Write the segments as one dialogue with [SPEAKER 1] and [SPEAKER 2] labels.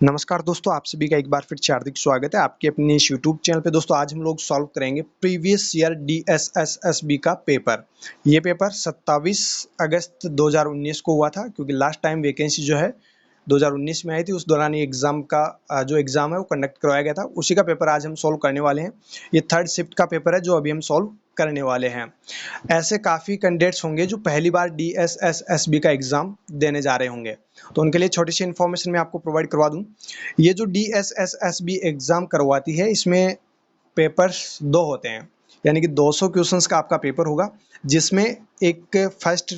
[SPEAKER 1] नमस्कार दोस्तों, आप सभी का एक बार फिर से हार्दिक स्वागत है आपके अपने इस यूट्यूब चैनल पे। दोस्तों आज हम लोग सॉल्व करेंगे प्रीवियस ईयर डीएसएसएसबी का पेपर। ये पेपर 27 अगस्त 2019 को हुआ था, क्योंकि लास्ट टाइम वैकेंसी जो है 2019 में आई थी। उस दौरान ये एग्ज़ाम का जो एग्ज़ाम है वो कंडक्ट करवाया गया था। उसी का पेपर आज हम सॉल्व करने वाले हैं। ये थर्ड शिफ्ट का पेपर है जो अभी हम सॉल्व करने वाले हैं। ऐसे काफ़ी कैंडिडेट्स होंगे जो पहली बार डीएसएसएसबी का एग्ज़ाम देने जा रहे होंगे, तो उनके लिए छोटी सी इन्फॉर्मेशन मैं आपको प्रोवाइड करवा दूं। ये जो डीएसएसएसबी एग्ज़ाम करवाती है, इसमें पेपर्स दो होते हैं, यानी कि 200 क्वेश्चंस का आपका पेपर होगा, जिसमें एक फर्स्ट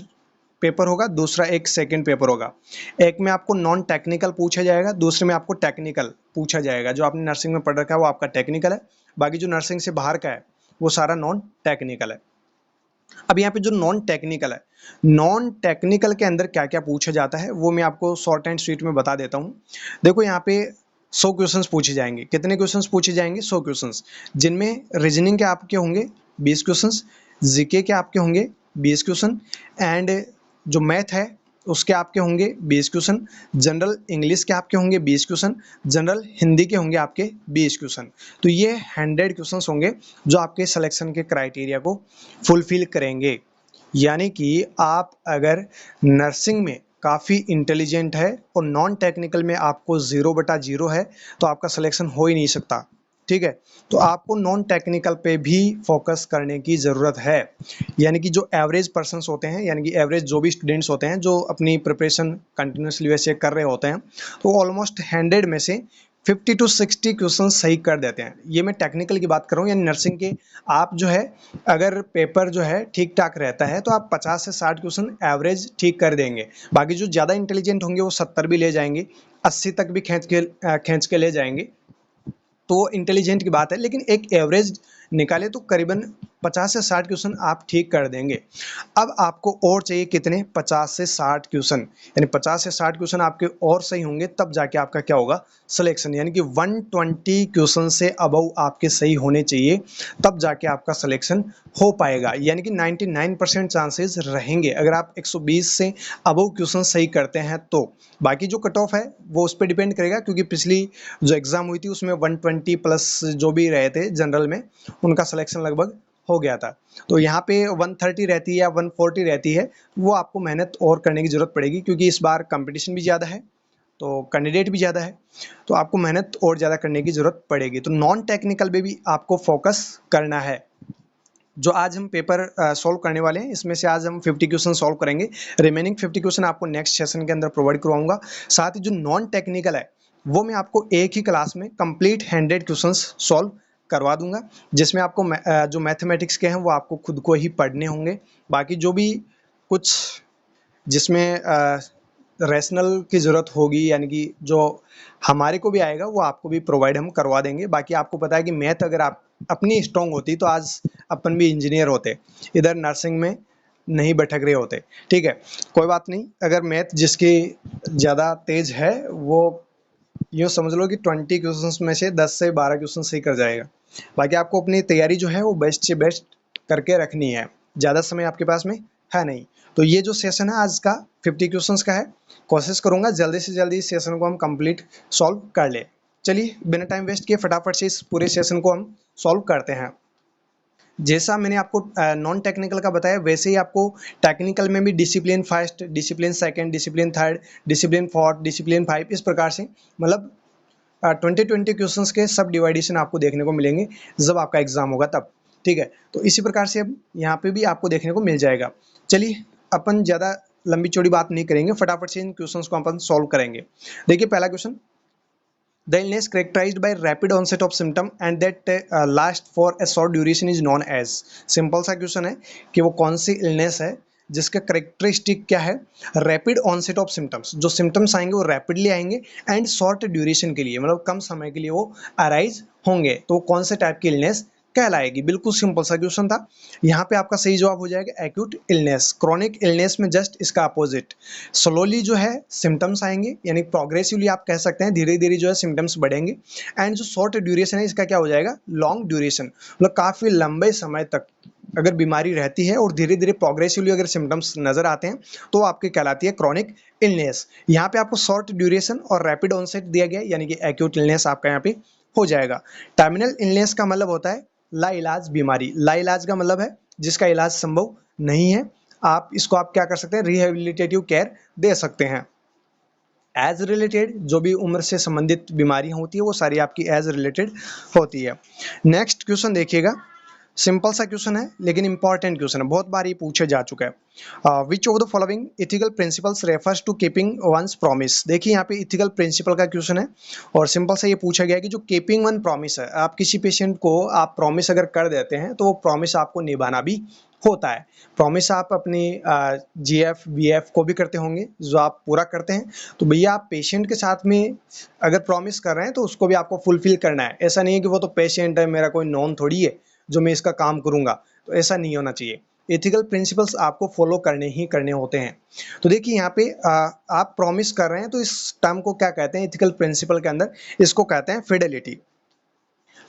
[SPEAKER 1] पेपर होगा, दूसरा एक सेकंड पेपर होगा। एक में आपको नॉन टेक्निकल पूछा जाएगा, दूसरे में आपको टेक्निकल पूछा जाएगा। जो आपने नर्सिंग में पढ़ रखा है वो आपका टेक्निकल है, बाकी जो नर्सिंग से बाहर का है वो सारा नॉन टेक्निकल है। अब यहाँ पे जो नॉन टेक्निकल है, नॉन टेक्निकल के अंदर क्या क्या पूछा जाता है वो मैं आपको शॉर्ट एंड स्वीट में बता देता हूँ। देखो यहाँ पे 100 क्वेश्चंस पूछे जाएंगे। कितने क्वेश्चंस पूछे जाएंगे? 100 क्वेश्चंस, जिनमें रीजनिंग के आपके होंगे 20 क्वेश्चंस, जीके के आपके होंगे 20 क्वेश्चन, एंड जो मैथ है उसके आपके होंगे 20 क्वेश्चन, जनरल इंग्लिश के आपके होंगे 20 क्वेश्चन, जनरल हिंदी के होंगे आपके 20 क्वेश्चन। तो ये 100 क्वेश्चंस होंगे जो आपके सिलेक्शन के क्राइटेरिया को फुलफिल करेंगे। यानी कि आप अगर नर्सिंग में काफ़ी इंटेलिजेंट है और नॉन टेक्निकल में आपको 0/0 है, तो आपका सिलेक्शन हो ही नहीं सकता। ठीक है, तो आपको नॉन टेक्निकल पे भी फोकस करने की ज़रूरत है। यानी कि जो एवरेज पर्सन्स होते हैं, यानी कि एवरेज जो भी स्टूडेंट्स होते हैं जो अपनी प्रिपरेशन कंटिन्यूसली वैसे कर रहे होते हैं, तो ऑलमोस्ट 100 में से 50 to 60 क्वेश्चन सही कर देते हैं। ये मैं टेक्निकल की बात कर रहा हूँ, यानी नर्सिंग के। आप जो है, अगर पेपर जो है ठीक ठाक रहता है तो आप 50 से 60 क्वेश्चन एवरेज ठीक कर देंगे। बाकी जो ज़्यादा इंटेलिजेंट होंगे वो 70 भी ले जाएंगे, 80 तक भी खींच के ले जाएंगे। तो इंटेलिजेंट की बात है, लेकिन एक एवरेज निकाले तो करीबन 50 से 60 क्वेश्चन आप ठीक कर देंगे। अब आपको और चाहिए कितने? 50 से 60 क्वेश्चन, यानी 50 से 60 क्वेश्चन आपके और सही होंगे तब जाके आपका क्या होगा? सिलेक्शन। यानी कि 120 क्वेश्चन से अबव आपके सही होने चाहिए, तब जाके आपका सिलेक्शन हो पाएगा। यानी कि 99% चांसेस रहेंगे अगर आप 120 से अबव क्वेश्चन सही करते हैं तो। बाकी जो कट ऑफ है वो उस पर डिपेंड करेगा, क्योंकि पिछली जो एग्ज़ाम हुई थी उसमें 120 प्लस जो भी रहे थे जनरल में, उनका सिलेक्शन लगभग हो गया था। तो यहाँ पे 130 रहती है या 140 रहती है, वो आपको मेहनत और करने की ज़रूरत पड़ेगी, क्योंकि इस बार कंपटीशन भी ज़्यादा है, तो कैंडिडेट भी ज़्यादा है, तो आपको मेहनत और ज़्यादा करने की ज़रूरत पड़ेगी। तो नॉन टेक्निकल में भी आपको फोकस करना है। जो आज हम पेपर सॉल्व करने वाले हैं, इसमें से आज हम 50 क्वेश्चन सॉल्व करेंगे। रिमेनिंग 50 क्वेश्चन आपको नेक्स्ट सेशन के अंदर प्रोवाइड करवाऊंगा। साथ ही जो नॉन टेक्निकल है वो मैं आपको एक ही क्लास में कंप्लीट 100 क्वेश्चंस सॉल्व करवा दूंगा, जिसमें आपको जो मैथमेटिक्स के हैं वो आपको खुद को ही पढ़ने होंगे। बाकी जो भी कुछ जिसमें रैशनल की ज़रूरत होगी, यानी कि जो हमारे को भी आएगा वो आपको भी प्रोवाइड हम करवा देंगे। बाकी आपको पता है कि मैथ अगर आप अपनी स्ट्रॉन्ग होती तो आज अपन भी इंजीनियर होते, इधर नर्सिंग में नहीं भटक रहे होते। ठीक है, कोई बात नहीं। अगर मैथ जिसकी ज़्यादा तेज है वो यूँ समझ लो कि 20 क्वेश्चंस में से 10 से 12 क्वेश्चन सही कर जाएगा। बाकी आपको अपनी तैयारी जो है वो बेस्ट से बेस्ट करके रखनी है। ज़्यादा समय आपके पास में है नहीं। तो ये जो सेशन है आज का 50 क्वेश्चंस का है, कोशिश करूँगा जल्दी से जल्दी इस सेशन को हम कंप्लीट सॉल्व कर ले। चलिए बिना टाइम वेस्ट किए फटाफट से इस पूरे सेशन को हम सॉल्व करते हैं। जैसा मैंने आपको नॉन टेक्निकल का बताया, वैसे ही आपको टेक्निकल में भी discipline first, discipline second, discipline third, discipline fourth, discipline 5, इस प्रकार से मतलब 20 क्वेश्चंस के सब डिवाइडेशन आपको देखने को मिलेंगे जब आपका एग्जाम होगा तब। ठीक है, तो इसी प्रकार से अब यहाँ पे भी आपको देखने को मिल जाएगा। चलिए अपन ज़्यादा लंबी चौड़ी बात नहीं करेंगे, फटाफट से इन क्वेश्चंस को अपन सॉल्व करेंगे। देखिए पहला question, the illness characterized by rapid onset of symptom and that last for a short duration is known as। Simple सा क्वेश्चन है कि वो कौन सी इलनेस है जिसका करेक्टरिस्टिक क्या है? रैपिड ऑनसेट ऑफ सिम्टम्स, जो सिम्टम्स आएंगे वो रैपिडली आएंगे एंड शॉर्ट ड्यूरेशन के लिए, मतलब कम समय के लिए वो अराइज होंगे, तो कौन से टाइप की इलनेस कहलाएगी? बिल्कुल सिंपल सा क्वेश्चन था। यहाँ पे आपका सही जवाब हो जाएगा एक्यूट इलनेस। क्रॉनिक इलनेस में जस्ट इसका अपोजिट, स्लोली जो है सिम्टम्स आएंगे, यानी प्रोग्रेसिवली आप कह सकते हैं धीरे धीरे जो है सिम्टम्स बढ़ेंगे। एंड जो शॉर्ट ड्यूरेशन है इसका क्या हो जाएगा? लॉन्ग ड्यूरेशन, मतलब काफ़ी लंबे समय तक अगर बीमारी रहती है और धीरे धीरे प्रोग्रेसिवली अगर सिम्टम्स नजर आते हैं तो आपकी कहलाती है क्रॉनिक इलनेस। यहाँ पे आपको शॉर्ट ड्यूरेशन और रैपिड ऑनसेट दिया गया है, यानी कि एक्यूट इलनेस आपका यहाँ पे हो जाएगा। टर्मिनल इलनेस का मतलब होता है लाइलाज बीमारी। लाइलाज का मतलब है जिसका इलाज संभव नहीं है। आप इसको आप क्या कर सकते हैं, रिहेबिलिटेटिव केयर दे सकते हैं। एज रिलेटेड जो भी उम्र से संबंधित बीमारियां होती है वो सारी आपकी एज रिलेटेड होती है। नेक्स्ट क्वेश्चन देखिएगा, सिंपल सा क्वेश्चन है लेकिन इंपॉर्टेंट क्वेश्चन है, बहुत बार ये पूछा जा चुका है। Which of the following ethical principles refers to keeping one's promise. देखिए यहाँ पे इथिकल प्रिंसिपल का क्वेश्चन है और सिंपल सा ये पूछा गया है कि जो कीपिंग वन प्रॉमिस है, आप किसी पेशेंट को आप प्रॉमिस अगर कर देते हैं तो वो प्रॉमिस आपको निभाना भी होता है। प्रॉमिस आप अपनी जीएफ वीएफ को भी करते होंगे जो आप पूरा करते हैं, तो भैया आप पेशेंट के साथ में अगर प्रॉमिस कर रहे हैं तो उसको भी आपको फुलफिल करना है। ऐसा नहीं है कि वो तो पेशेंट है, मेरा कोई नॉन थोड़ी है जो मैं इसका काम करूंगा, तो ऐसा नहीं होना चाहिए। एथिकल प्रिंसिपल्स आपको फॉलो करने ही करने होते हैं। तो देखिए यहाँ पे आप प्रॉमिस कर रहे हैं तो इस टर्म को क्या कहते हैं एथिकल प्रिंसिपल के अंदर, इसको कहते हैं फिडेलिटी।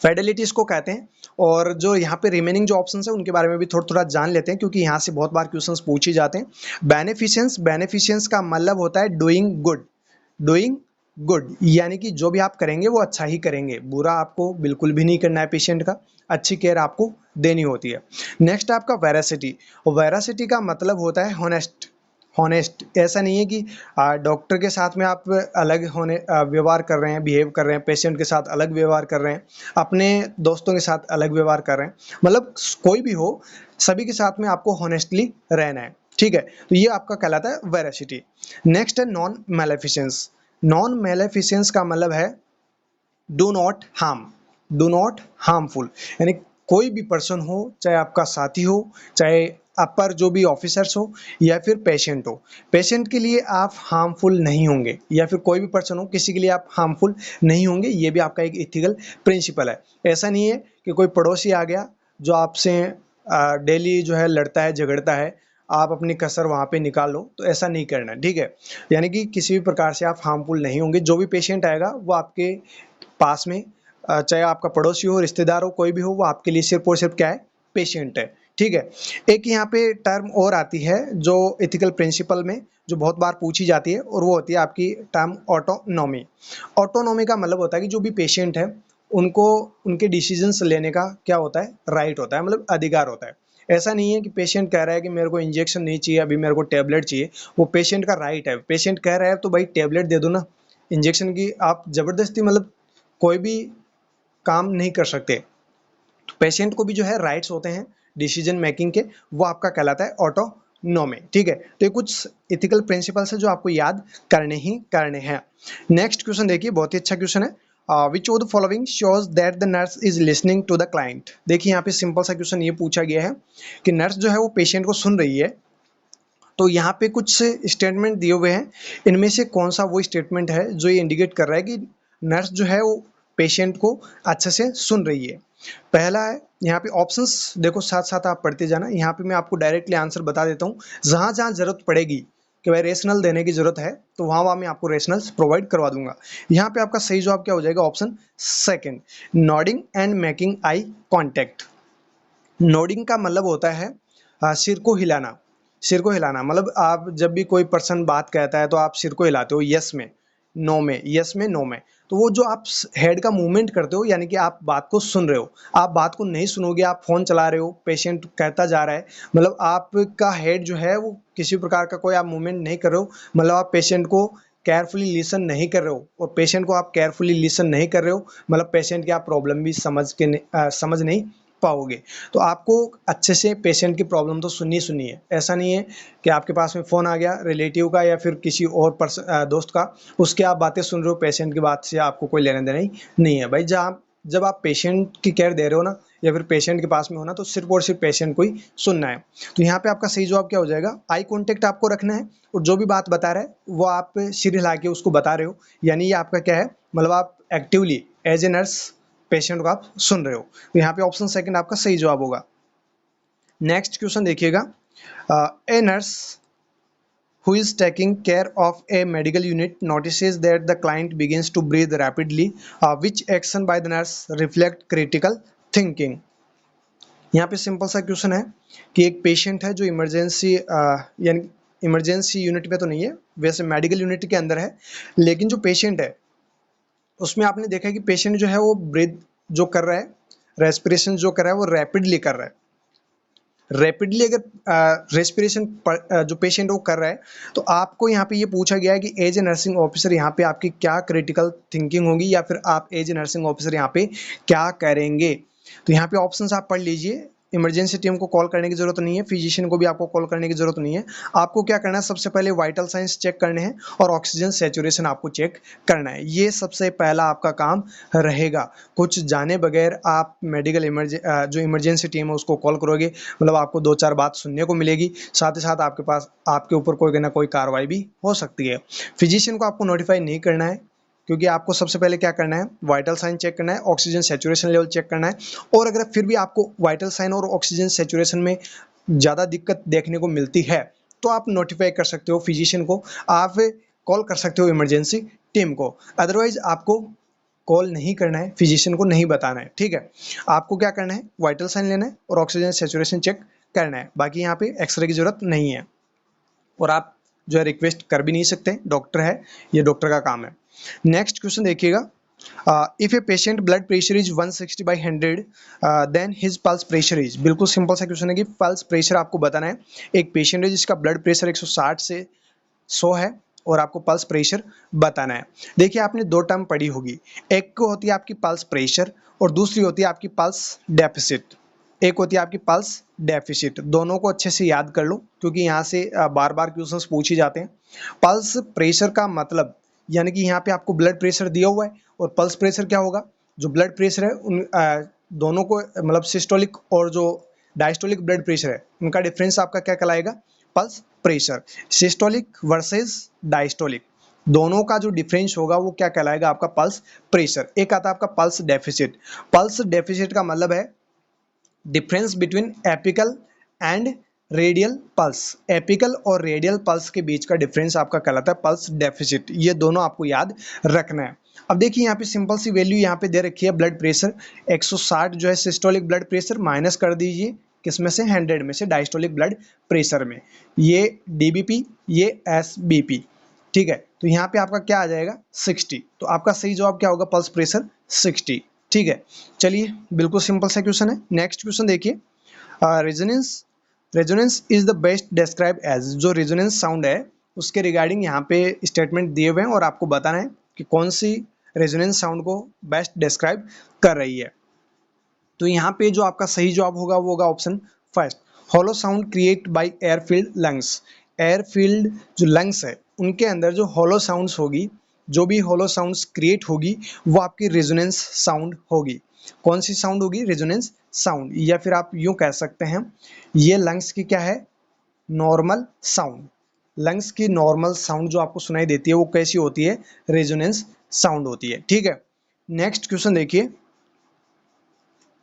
[SPEAKER 1] फिडेलिटी इसको कहते हैं। और जो यहाँ पे रिमेनिंग जो ऑप्शंस है उनके बारे में भी थोड़ा थोड़ा जान लेते हैं क्योंकि यहाँ से बहुत बार क्वेश्चंस पूछे जाते हैं। बेनिफिशियंस, बेनिफिशियंस का मतलब होता है डूइंग गुड। डूइंग गुड यानी कि जो भी आप करेंगे वो अच्छा ही करेंगे, बुरा आपको बिल्कुल भी नहीं करना है पेशेंट का, अच्छी केयर आपको देनी होती है। नेक्स्ट आपका वेरासिटी। वेरासिटी का मतलब होता है हॉनेस्ट। हॉनेस्ट ऐसा नहीं है कि डॉक्टर के साथ में आप अलग होने व्यवहार कर रहे हैं, बिहेव कर रहे हैं, पेशेंट के साथ अलग व्यवहार कर रहे हैं, अपने दोस्तों के साथ अलग व्यवहार कर रहे हैं, मतलब कोई भी हो सभी के साथ में आपको हॉनेस्टली रहना है, ठीक है। तो ये आपका कहलाता है वेरासिटी। नेक्स्ट है नॉन मेलेफिसेंस। नॉन मेलेफिसेंस का मतलब है do not harm. Do not harmful यानी कोई भी पर्सन हो, चाहे आपका साथी हो, चाहे अपर जो भी ऑफिसर्स हो या फिर पेशेंट हो, पेशेंट के लिए आप हार्मफुल नहीं होंगे, या फिर कोई भी पर्सन हो किसी के लिए आप हार्मफुल नहीं होंगे। ये भी आपका एक इथिकल प्रिंसिपल है। ऐसा नहीं है कि कोई पड़ोसी आ गया जो आपसे डेली जो है लड़ता है झगड़ता है, आप अपनी कसर वहाँ पे निकाल लो, तो ऐसा नहीं करना, ठीक है। यानी कि किसी भी प्रकार से आप हार्मफुल नहीं होंगे। जो भी पेशेंट आएगा वो आपके पास में चाहे आपका पड़ोसी हो, रिश्तेदार हो, कोई भी हो, वो आपके लिए सिर्फ और सिर्फ क्या है, पेशेंट है, ठीक है। एक यहाँ पे टर्म और आती है जो इथिकल प्रिंसिपल में जो बहुत बार पूछी जाती है और वो होती है आपकी टर्म ऑटोनॉमी। ऑटोनॉमी का मतलब होता है कि जो भी पेशेंट है उनको उनके डिसीजंस लेने का क्या होता है, राइट होता है, मतलब अधिकार होता है। ऐसा नहीं है कि पेशेंट कह रहा है कि मेरे को इंजेक्शन नहीं चाहिए, अभी मेरे को टेबलेट चाहिए, वो पेशेंट का राइट है। पेशेंट कह रहा है तो भाई टेबलेट दे दो ना, इंजेक्शन की आप जबरदस्ती मतलब कोई भी काम नहीं कर सकते। तो पेशेंट को भी जो है राइट्स होते हैं डिसीजन मेकिंग के, वो आपका कहलाता है ऑटोनॉमी, ठीक है। तो ये कुछ इथिकल प्रिंसिपल्स है जो आपको याद करने ही करने हैं। नेक्स्ट क्वेश्चन देखिए, बहुत ही अच्छा क्वेश्चन है। Which of the following shows that the nurse is listening to the client. देखिए यहाँ पे सिंपल सा क्वेश्चन ये पूछा गया है कि नर्स जो है वो पेशेंट को सुन रही है। तो यहाँ पे कुछ स्टेटमेंट दिए हुए हैं, इनमें से कौन सा वो स्टेटमेंट है जो ये इंडिकेट कर रहा है कि नर्स जो है वो पेशेंट को अच्छे से सुन रही है। पहला है, यहाँ पे ऑप्शंस देखो साथ साथ आप पढ़ते जाना, यहाँ पे मैं आपको डायरेक्टली आंसर बता देता हूँ। जहाँ जहाँ जरूरत पड़ेगी कि भाई रेशनल देने की जरूरत है तो वहाँ वहाँ मैं आपको रेशनल्स प्रोवाइड करवा दूंगा। यहाँ पे आपका सही जवाब क्या हो जाएगा, option second, nodding and making eye contact. Nodding का मतलब होता है सिर को हिलाना। सिर को हिलाना मतलब आप जब भी कोई पर्सन बात कहता है तो आप सिर को हिलाते हो, यस में नो में, यस में नो में। तो वो जो आप हेड का मूवमेंट करते हो यानी कि आप बात को सुन रहे हो। आप बात को नहीं सुनोगे, आप फोन चला रहे हो, पेशेंट कहता जा रहा है, मतलब आपका हेड जो है वो किसी प्रकार का कोई आप मूवमेंट नहीं कर रहे हो, मतलब आप पेशेंट को केयरफुली लिसन नहीं कर रहे हो। और पेशेंट को आप केयरफुली लिसन नहीं कर रहे हो मतलब पेशेंट की आप प्रॉब्लम भी समझ नहीं पाओगे। तो आपको अच्छे से पेशेंट की प्रॉब्लम तो सुननी सुननी है। ऐसा नहीं है कि आपके पास में फ़ोन आ गया रिलेटिव का या फिर किसी और दोस्त का, उसके आप बातें सुन रहे हो, पेशेंट की बात से आपको कोई लेना देना ही नहीं है भाई। जब आप पेशेंट की केयर दे रहे हो ना या फिर पेशेंट के पास में होना, तो सिर्फ और सिर्फ पेशेंट को ही सुनना है। तो यहाँ पे आपका सही जवाब क्या हो जाएगा, आई कॉन्टेक्ट आपको रखना है और जो भी बात बता रहा है वो आप सिर हिला के उसको बता रहे हो, यानी ये आपका क्या है, मतलब आप actively as a nurse patient को आप सुन रहे हो। तो यहाँ पे ऑप्शन सेकंड आपका सही जवाब होगा। नेक्स्ट क्वेश्चन देखिएगा, a nurse who is taking care of a medical unit notices that the client begins to breathe rapidly. Which action by the nurse reflect critical thinking? यहाँ पे सिंपल सा question है कि एक पेशेंट है जो emergency यानी इमरजेंसी यूनिट में तो नहीं है, वैसे मेडिकल यूनिट के अंदर है, लेकिन जो पेशेंट है उसमें आपने देखा है कि पेशेंट जो है वो ब्रीथ जो कर रहा है, रेस्पिरेशन जो कर रहा है वो रैपिडली कर रहा है। रैपिडली अगर रेस्पिरेशन जो पेशेंट वो कर रहा है, तो आपको यहाँ पे ये पूछा गया है कि एज ए नर्सिंग ऑफिसर यहाँ पे आपकी क्या क्रिटिकल थिंकिंग होगी, या फिर आप एज ए नर्सिंग ऑफिसर यहाँ पे क्या करेंगे। तो यहाँ पे ऑप्शंस आप पढ़ लीजिए। इमरजेंसी टीम को कॉल करने की जरूरत नहीं है, फिजिशियन को भी आपको कॉल करने की जरूरत नहीं है। आपको क्या करना है, सबसे पहले वाइटल साइंस चेक करने हैं और ऑक्सीजन सैचुरेशन आपको चेक करना है। ये सबसे पहला आपका काम रहेगा। कुछ जाने बगैर आप मेडिकल जो इमरजेंसी टीम है उसको कॉल करोगे, मतलब आपको 2-4 बात सुनने को मिलेगी, साथ ही साथ आपके पास आपके ऊपर कोई ना कोई कार्रवाई भी हो सकती है। फिजिशियन को आपको नोटिफाई नहीं करना है, क्योंकि आपको सबसे पहले क्या करना है, वाइटल साइन चेक करना है, ऑक्सीजन सैचुरेशन लेवल चेक करना है। और अगर फिर भी आपको वाइटल साइन और ऑक्सीजन सैचुरेशन में ज़्यादा दिक्कत देखने को मिलती है, तो आप नोटिफाई कर सकते हो फिजिशियन को, आप कॉल कर सकते हो इमरजेंसी टीम को। अदरवाइज आपको कॉल नहीं करना है, फिजिशियन को नहीं बताना है, ठीक है। आपको क्या करना है, वाइटल साइन लेना है और ऑक्सीजन सैचुरेशन चेक करना है। बाकी यहाँ पे एक्सरे की जरूरत नहीं है, और आप जो है रिक्वेस्ट कर भी नहीं सकते, डॉक्टर है, ये डॉक्टर का काम है। नेक्स्ट क्वेश्चन देखिएगा, if a patient blood pressure is 160/100 then his pulse pressure is. बिल्कुल सिंपल सा क्वेश्चन है कि पल्स प्रेशर आपको बताना है। एक पेशेंट है जिसका ब्लड प्रेशर 160 से 100 है, और आपको पल्स प्रेशर बताना है। देखिए आपने दो टर्म पढ़ी होगी, एक को होती है आपकी पल्स प्रेशर और दूसरी होती है आपकी पल्स डेफिसिट। एक होती है आपकी पल्स डेफिसिट, दोनों को अच्छे से याद कर लो, क्योंकि यहाँ से बार बार क्वेश्चंस पूछ ही जाते हैं। पल्स प्रेशर का मतलब, यानी कि यहाँ पे आपको ब्लड प्रेशर दिया हुआ है, और पल्स प्रेशर क्या होगा, जो ब्लड प्रेशर है उन दोनों को, मतलब सिस्टोलिक और जो डायस्टोलिक ब्लड प्रेशर है, उनका डिफरेंस आपका क्या कहलाएगा, pulse pressure. Systolic versus diastolic, दोनों का जो डिफरेंस होगा वो क्या कहलाएगा, आपका पल्स प्रेशर। एक आता है आपका पल्स डेफिसिट। पल्स डेफिसिट का मतलब है difference between apical and radial pulse. Apical और रेडियल पल्स के बीच का डिफरेंस आपका कहलाता है पल्स डेफिसिट। ये दोनों आपको याद रखना है। अब देखिए यहाँ पे सिंपल सी वैल्यू यहाँ पे दे रखी है, ब्लड प्रेशर 160 जो है सिस्टोलिक ब्लड प्रेशर, माइनस कर दीजिए किसमें से, 100 में से, डायस्टोलिक ब्लड प्रेशर में। ये डीबीपी, ये एसबीपी, ठीक है। तो यहाँ पे आपका क्या आ जाएगा, 60। तो आपका सही जवाब क्या होगा, पल्स प्रेशर 60, ठीक है। चलिए बिल्कुल सिंपल सा क्वेश्चन है। नेक्स्ट क्वेश्चन देखिए, resonance resonance is the best describe as. जो रेजोनेंस साउंड है उसके रिगार्डिंग यहाँ पे स्टेटमेंट दिए हुए हैं, और आपको बताना है कि कौन सी रेजोनेंस साउंड को बेस्ट डिस्क्राइब कर रही है। तो यहाँ पे जो आपका सही जवाब होगा वो होगा option first, hollow sound create by air field lungs. Air field जो लंग्स है उनके अंदर जो हॉलो साउंड्स होगी, जो भी हॉलो साउंड्स क्रिएट होगी वो आपकी रेजोनेंस साउंड होगी। कौन सी साउंड होगी, रेजोनेंस साउंड, या फिर आप यूं कह सकते हैं ये लंग्स की क्या है, नॉर्मल साउंड। लंग्स की नॉर्मल साउंड जो आपको सुनाई देती है वो कैसी होती है, रेजोनेंस साउंड होती है, ठीक है। नेक्स्ट क्वेश्चन देखिए,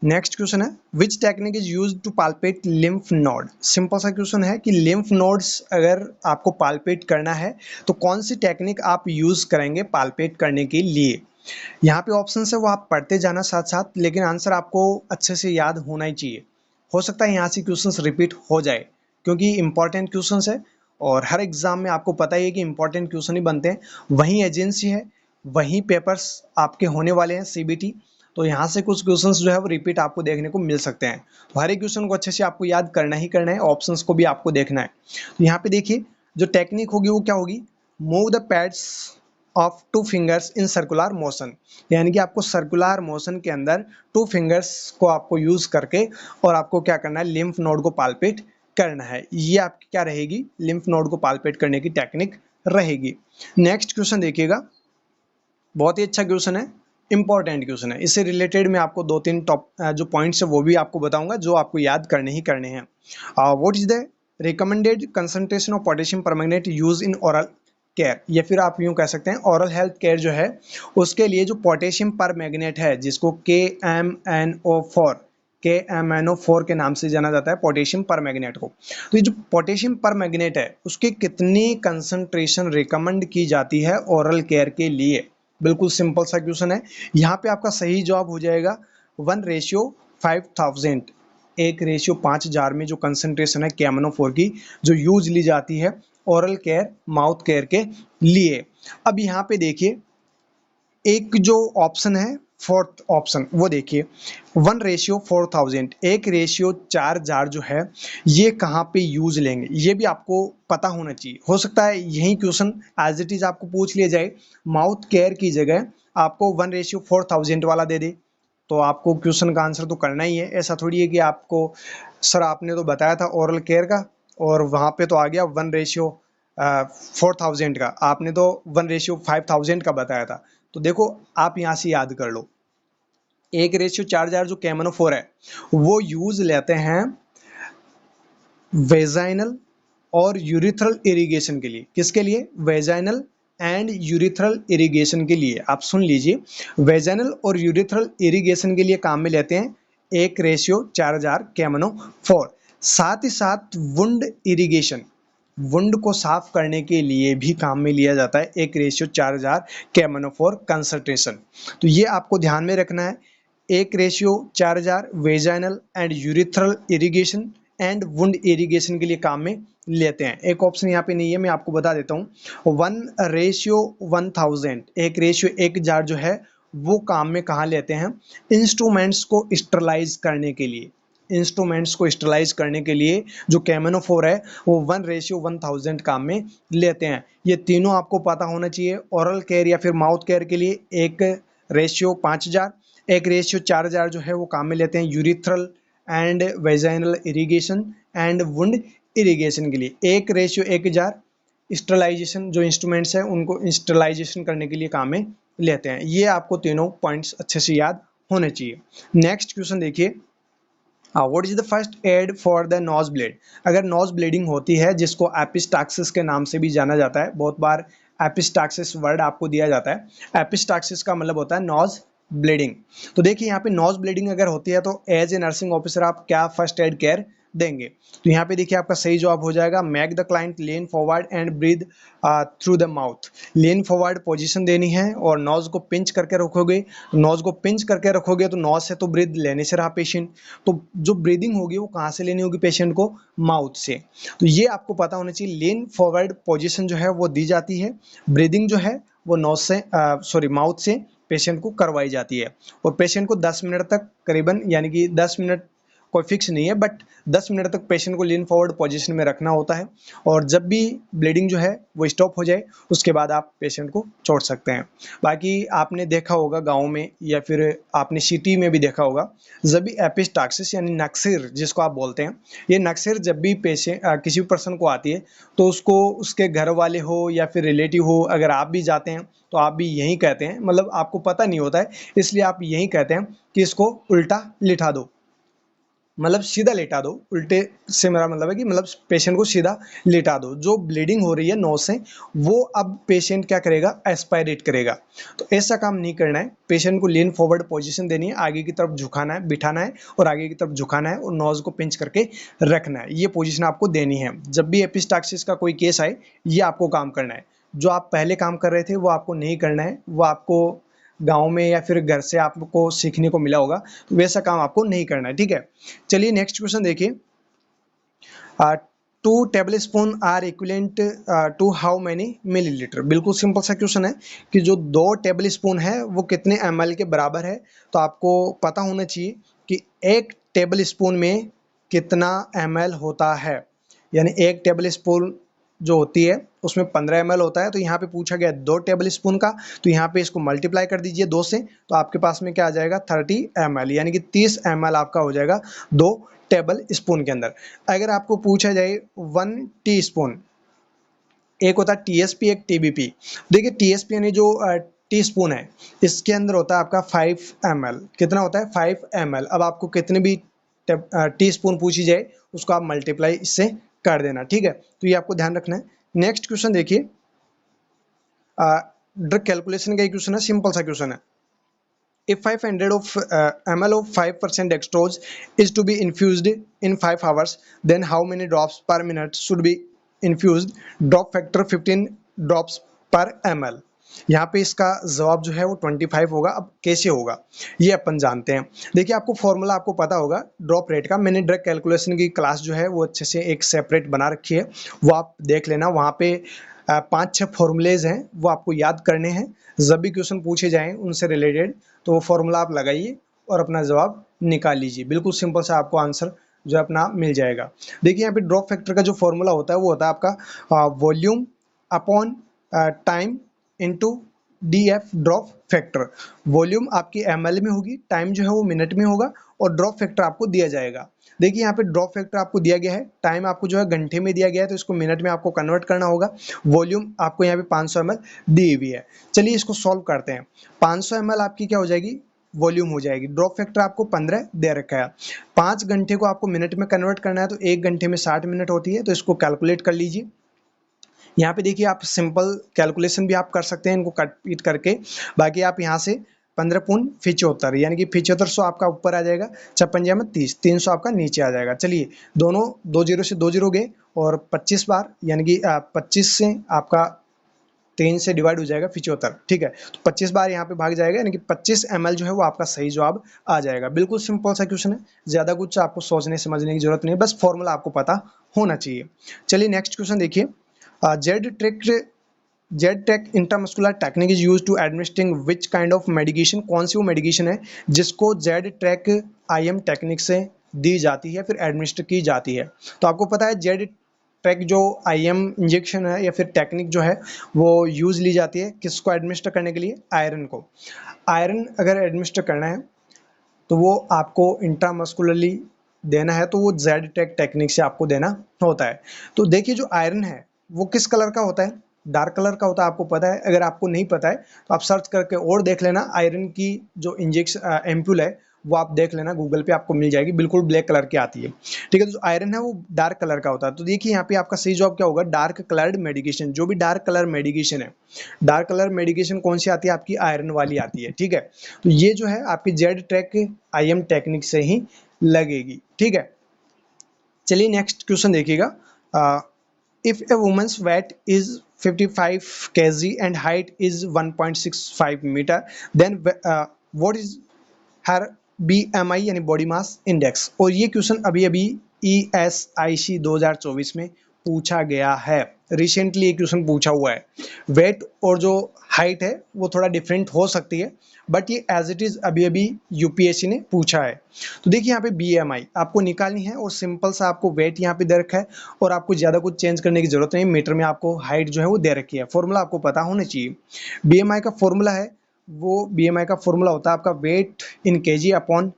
[SPEAKER 1] नेक्स्ट क्वेश्चन है which technique is use to palpate lymph node. Simple सा क्वेश्चन है कि लिम्फ नोड्स अगर आपको पाल्पेट करना है तो कौन सी टेक्निक आप यूज करेंगे पाल्पेट करने के लिए। यहाँ पे ऑप्शन है वो आप पढ़ते जाना साथ साथ, लेकिन आंसर आपको अच्छे से याद होना ही चाहिए। हो सकता है यहाँ से क्वेश्चंस रिपीट हो जाए, क्योंकि इंपॉर्टेंट क्वेश्चंस है, और हर एग्जाम में आपको पता ही है कि इंपॉर्टेंट क्वेश्चन ही बनते हैं। वहीं एजेंसी है, वहीं पेपर्स आपके होने वाले हैं सीबीटी, तो यहाँ से कुछ क्वेश्चंस जो है वो रिपीट आपको देखने को मिल सकते हैं। तो हर एक क्वेश्चन को अच्छे से आपको याद करना ही करना है, ऑप्शंस को भी आपको देखना है। तो यहाँ पे देखिए जो टेक्निक होगी वो क्या होगी, move the pads of 2 fingers in circular motion. यानी कि आपको सर्कुलर मोशन के अंदर 2 फिंगर्स को आपको यूज करके और आपको क्या करना है, लिम्फ नोड को पाल्पेट करना है। ये आपकी क्या रहेगी, लिम्फ नोड को पाल्पेट करने की टेक्निक रहेगी। नेक्स्ट क्वेश्चन देखिएगा, बहुत ही अच्छा क्वेश्चन है, इंपॉर्टेंट क्वेश्चन है। इससे रिलेटेड मैं आपको 2-3 टॉप जो पॉइंट्स है वो भी आपको बताऊंगा, जो आपको याद करने ही करने हैं। What is the recommended concentration of potassium permanganate use in oral care, या फिर आप यूं कह सकते हैं ओरल हेल्थ केयर जो है उसके लिए जो पोटेशियम परमैंगनेट है, जिसको KMNO4 के नाम से जाना जाता है, पोटेशियम परमैंगनेट को। तो ये जो पोटेशियम परमैंगनेट है उसकी कितनी कंसंट्रेशन रिकमेंड की जाती है ओरल केयर के लिए। बिल्कुल सिंपल सा क्वेश्चन है। यहाँ पे आपका सही जवाब हो जाएगा 1:5000। 1:5000 में जो कंसंट्रेशन है KMnO4 की, जो यूज ली जाती है ओरल केयर, माउथ केयर के लिए। अब यहाँ पे देखिए एक जो ऑप्शन है, फोर्थ ऑप्शन, वो देखिए 1:4000, 1:4000 जो है ये कहाँ पे यूज लेंगे, ये भी आपको पता होना चाहिए। हो सकता है यही क्वेश्चन एज इट इज आपको पूछ लिया जाए, माउथ केयर की जगह आपको 1:4000 वाला दे दे, तो आपको क्वेश्चन का आंसर तो करना ही है। ऐसा थोड़ी है कि आपको सर आपने तो बताया था ओरल केयर का और वहाँ पे तो आ गया 1:4000 का, आपने तो 1:5000 का बताया था। तो देखो आप यहाँ से याद कर लो, 1:4000 जो KMnO4 है वो यूज लेते हैं वेजाइनल और यूरिथ्रल इरिगेशन के लिए। किसके लिए? वेजाइनल एंड यूरिथ्रल इरिगेशन के लिए। आप सुन लीजिए, वेजाइनल और यूरिथ्रल इरिगेशन के लिए काम में लेते हैं 1:4000 KMnO4। साथ ही साथ वुंड इरिगेशन, वुंड को साफ करने के लिए भी काम में लिया जाता है 1:4000 KMnO4 कंसंट्रेशन। तो ये आपको ध्यान में रखना है, 1:4000 vaginal and urethral irrigation and wound irrigation के लिए काम में लेते हैं। एक ऑप्शन यहाँ पे नहीं है, मैं आपको बता देता हूँ, 1:1000, 1:1000 जो है वो काम में कहाँ लेते हैं? इंस्ट्रूमेंट्स को स्टरलाइज करने के लिए। इंस्ट्रूमेंट्स को स्टरलाइज करने के लिए जो KMnO4 है वो 1:1000 काम में लेते हैं। ये तीनों आपको पता होना चाहिए। ओरल केयर या फिर माउथ केयर के लिए 1:5000, 1:4000 जो है वो काम में लेते हैं urethral and vaginal irrigation and wound irrigation के लिए। 1:1000 स्टरलाइजेशन जो इंस्ट्रूमेंट्स हैं उनको स्टरलाइजेशन करने के लिए काम में लेते हैं। ये आपको तीनों पॉइंट्स अच्छे से याद होने चाहिए। नेक्स्ट क्वेश्चन देखिए, what is the first aid for the nose bleed. अगर नोज ब्लीडिंग होती है, जिसको एपिस्टाक्सिस के नाम से भी जाना जाता है, बहुत बार एपिस्टाक्सिस वर्ड आपको दिया जाता है। एपिस्टाक्सिस का मतलब होता है नोज ब्लीडिंग। तो देखिए यहाँ पे नोज ब्लीडिंग अगर होती है तो एज ए नर्सिंग ऑफिसर आप क्या फर्स्ट एड केयर देंगे? तो यहाँ पे देखिए आपका सही जवाब हो जाएगा, make the client lean forward and breathe through the mouth. Lean forward position देनी है और नोज को पिंच करके रखोगे। नोज को पिंच करके रखोगे तो नोज से तो ब्रीथ लेने से रहा पेशेंट, तो जो ब्रीदिंग होगी वो कहाँ से लेनी होगी पेशेंट को? माउथ से। तो ये आपको पता होना चाहिए, लेन फॉरवर्ड पोजीशन जो है वो दी जाती है, ब्रीदिंग जो है वो नोज से माउथ से पेशेंट को करवाई जाती है। और पेशेंट को 10 मिनट तक करीबन, यानी कि 10 मिनट कोई फिक्स नहीं है, बट 10 मिनट तक पेशेंट को लीन फॉरवर्ड पोजीशन में रखना होता है। और जब भी ब्लीडिंग जो है वो स्टॉप हो जाए उसके बाद आप पेशेंट को छोड़ सकते हैं। बाकी आपने देखा होगा गाँव में या फिर आपने सिटी में भी देखा होगा, जब भी एपिस्टाक्सिस यानी नक्सिर जिसको आप बोलते हैं, ये नक्सिर जब भी पेशेंट किसी पर्सन को आती है तो उसको उसके घर वाले हो या फिर रिलेटिव हो, अगर आप भी जाते हैं तो आप भी यही कहते हैं, मतलब आपको पता नहीं होता है इसलिए आप यही कहते हैं कि इसको उल्टा लिटा दो, मतलब सीधा लेटा दो। उल्टे से मेरा मतलब है कि मतलब पेशेंट को सीधा लेटा दो। जो ब्लीडिंग हो रही है नोज से वो अब पेशेंट क्या करेगा? एस्पायरेट करेगा। तो ऐसा काम नहीं करना है, पेशेंट को लीन फॉरवर्ड पोजीशन देनी है, आगे की तरफ झुकाना है, बिठाना है और आगे की तरफ झुकाना है और नोज को पिंच करके रखना है। ये पोजीशन आपको देनी है। जब भी एपिस्टाक्सिस का कोई केस आए ये आपको काम करना है। जो आप पहले काम कर रहे थे वो आपको नहीं करना है, वो आपको गाँव में या फिर घर से आपको सीखने को मिला होगा, तो वैसा काम आपको नहीं करना है, ठीक है। चलिए नेक्स्ट क्वेश्चन देखिए, 2 table spoon are equivalent to how many millilitre. बिल्कुल सिंपल सा क्वेश्चन है कि जो 2 टेबल स्पून है वो कितने ml के बराबर है। तो आपको पता होना चाहिए कि 1 टेबल स्पून में कितना ml होता है, यानी 1 टेबल स्पून जो होती है उसमें 15 ml होता है। तो यहाँ पे पूछा गया 2 टेबल स्पून का, तो यहाँ पे इसको मल्टीप्लाई कर दीजिए 2 से, तो आपके पास में क्या आ जाएगा? 30 ml, यानी कि 30 ml आपका हो जाएगा 2 टेबल स्पून के अंदर। अगर आपको पूछा जाए 1 टी स्पून, एक होता है TSP एक TBP। देखिए TSP यानी जो टी स्पून है इसके अंदर होता है आपका 5 ml। कितना होता है? 5 ml। अब आपको कितने भी टी स्पून पूछी जाए उसको आप मल्टीप्लाई इससे कर देना, ठीक है। तो ये आपको ध्यान रखना है। नेक्स्ट क्वेश्चन देखिए, ड्रग कैलकुलेशन का क्वेश्चन है, सिंपल सा क्वेश्चन है। If 500 ml of 5% dextrose is to be infused in 5 hours, then how many drops per minute should be infused? Drop factor 15 drops per ml। यहाँ पे इसका जवाब जो है वो 25 होगा। अब कैसे होगा ये अपन जानते हैं। देखिए आपको फॉर्मूला आपको पता होगा ड्रॉप रेट का, मैंने डायरेक्ट कैलकुलेशन की क्लास जो है वो अच्छे से एक सेपरेट बना रखी है, वो आप देख लेना। वहाँ पे 5-6 फॉर्मूलेज हैं वो आपको याद करने हैं। जब भी क्वेश्चन पूछे जाएं उनसे रिलेटेड तो वो फॉर्मूला आप लगाइए और अपना जवाब निकाल लीजिए। बिल्कुल सिंपल सा आपको आंसर जो है अपना मिल जाएगा। देखिए यहाँ पे ड्रॉप फैक्टर का जो फॉर्मूला होता है वो होता है आपका volume upon time into DF drop factor. Volume आपकी एमएल में होगी, टाइम जो है वो मिनट में होगा और ड्रॉप फैक्टर आपको दिया जाएगा। देखिए यहाँ पे ड्रॉप फैक्टर आपको दिया गया है, टाइम आपको जो है घंटे में दिया गया है तो इसको मिनट में आपको कन्वर्ट करना होगा। वॉल्यूम आपको यहाँ पे 500 ml दी हुई है। चलिए इसको सॉल्व करते हैं। 500 ml आपकी क्या हो जाएगी, वॉल्यूम हो जाएगी। ड्रॉप फैक्टर आपको 15 दे रखा है। 5 घंटे को आपको मिनट में कन्वर्ट करना है तो 1 घंटे में 60 मिनट होती है, तो इसको कैलकुलेट कर लीजिए। यहाँ पे देखिए आप सिंपल कैलकुलेशन भी आप कर सकते हैं इनको कट पीट करके। बाकी आप यहाँ से 15 पून 75 यानी कि 7500 आपका ऊपर आ जाएगा, 56 में 30, 300 आपका नीचे आ जाएगा। चलिए दोनों 2 जीरो से 2 जीरो गए और 25 बार यानी कि 25 से आपका 3 से डिवाइड हो जाएगा 75, ठीक है। तो 25 बार यहाँ पे भाग जाएगा यानी कि 25 ml जो है वो आपका सही जवाब आ जाएगा। बिल्कुल सिंपल सा क्वेश्चन है, ज़्यादा कुछ आपको सोचने समझने की जरूरत नहीं है, बस फॉर्मूला आपको पता होना चाहिए। चलिए नेक्स्ट क्वेश्चन देखिए। Z track intramuscular technique is use to administering which kind of medication. कौन सी वो मेडिकेशन है जिसको जेड ट्रैक आईएम टेक्निक से दी जाती है फिर एडमिनिस्टर की जाती है। तो आपको पता है जेड ट्रैक जो आईएम इंजेक्शन है या फिर टेक्निक जो है वो यूज ली जाती है किसको एडमिनिस्टर करने के लिए, आयरन को। आयरन अगर एडमिनिस्टर करना है तो वो आपको इंट्रामस्कुलरली देना है तो वो जेड टेक टेक्निक से आपको देना होता है। तो देखिए जो आयरन है वो किस कलर का होता है, डार्क कलर का होता है, आपको पता है। अगर आपको नहीं पता है तो आप सर्च करके और देख लेना। आयरन की जो इंजेक्शन एम्पूल है वो आप देख लेना, गूगल पे आपको मिल जाएगी, बिल्कुल ब्लैक कलर की आती है, ठीक है। तो जो आयरन है वो डार्क कलर का होता है। तो देखिए यहाँ पे आपका सही जवाब क्या होगा, डार्क कलर्ड मेडिकेशन। जो भी डार्क कलर मेडिकेशन है, डार्क कलर मेडिकेशन कौन सी आती है, आपकी आयरन वाली आती है, ठीक है। तो ये जो है आपकी जेड ट्रैक आईएम टेक्निक से ही लगेगी, ठीक है। चलिए नेक्स्ट क्वेश्चन देखिएगा। If a women's weight is 55 kg and height is 1.65 meter, then what is her BMI यानी बॉडी मास इंडेक्स। और ये क्वेश्चन अभी अभी ESIC 2024 में पूछा गया है, रिसेंटली ये क्वेश्चन पूछा हुआ है। वेट और जो हाइट है वो थोड़ा डिफरेंट हो सकती है बट ये एज इट इज अभी अभी यूपीएससी ने पूछा है। तो देखिए यहाँ पे बीएमआई आपको निकालनी है और सिंपल सा आपको वेट यहाँ पे दे रखा है और आपको ज़्यादा कुछ चेंज करने की जरूरत नहीं, मीटर में आपको हाइट जो है वो दे रखी है। फॉर्मूला आपको पता होना चाहिए। बीएमआई का फॉर्मूला है वो, बीएमआई का फॉर्मूला होता है आपका weight in kg upon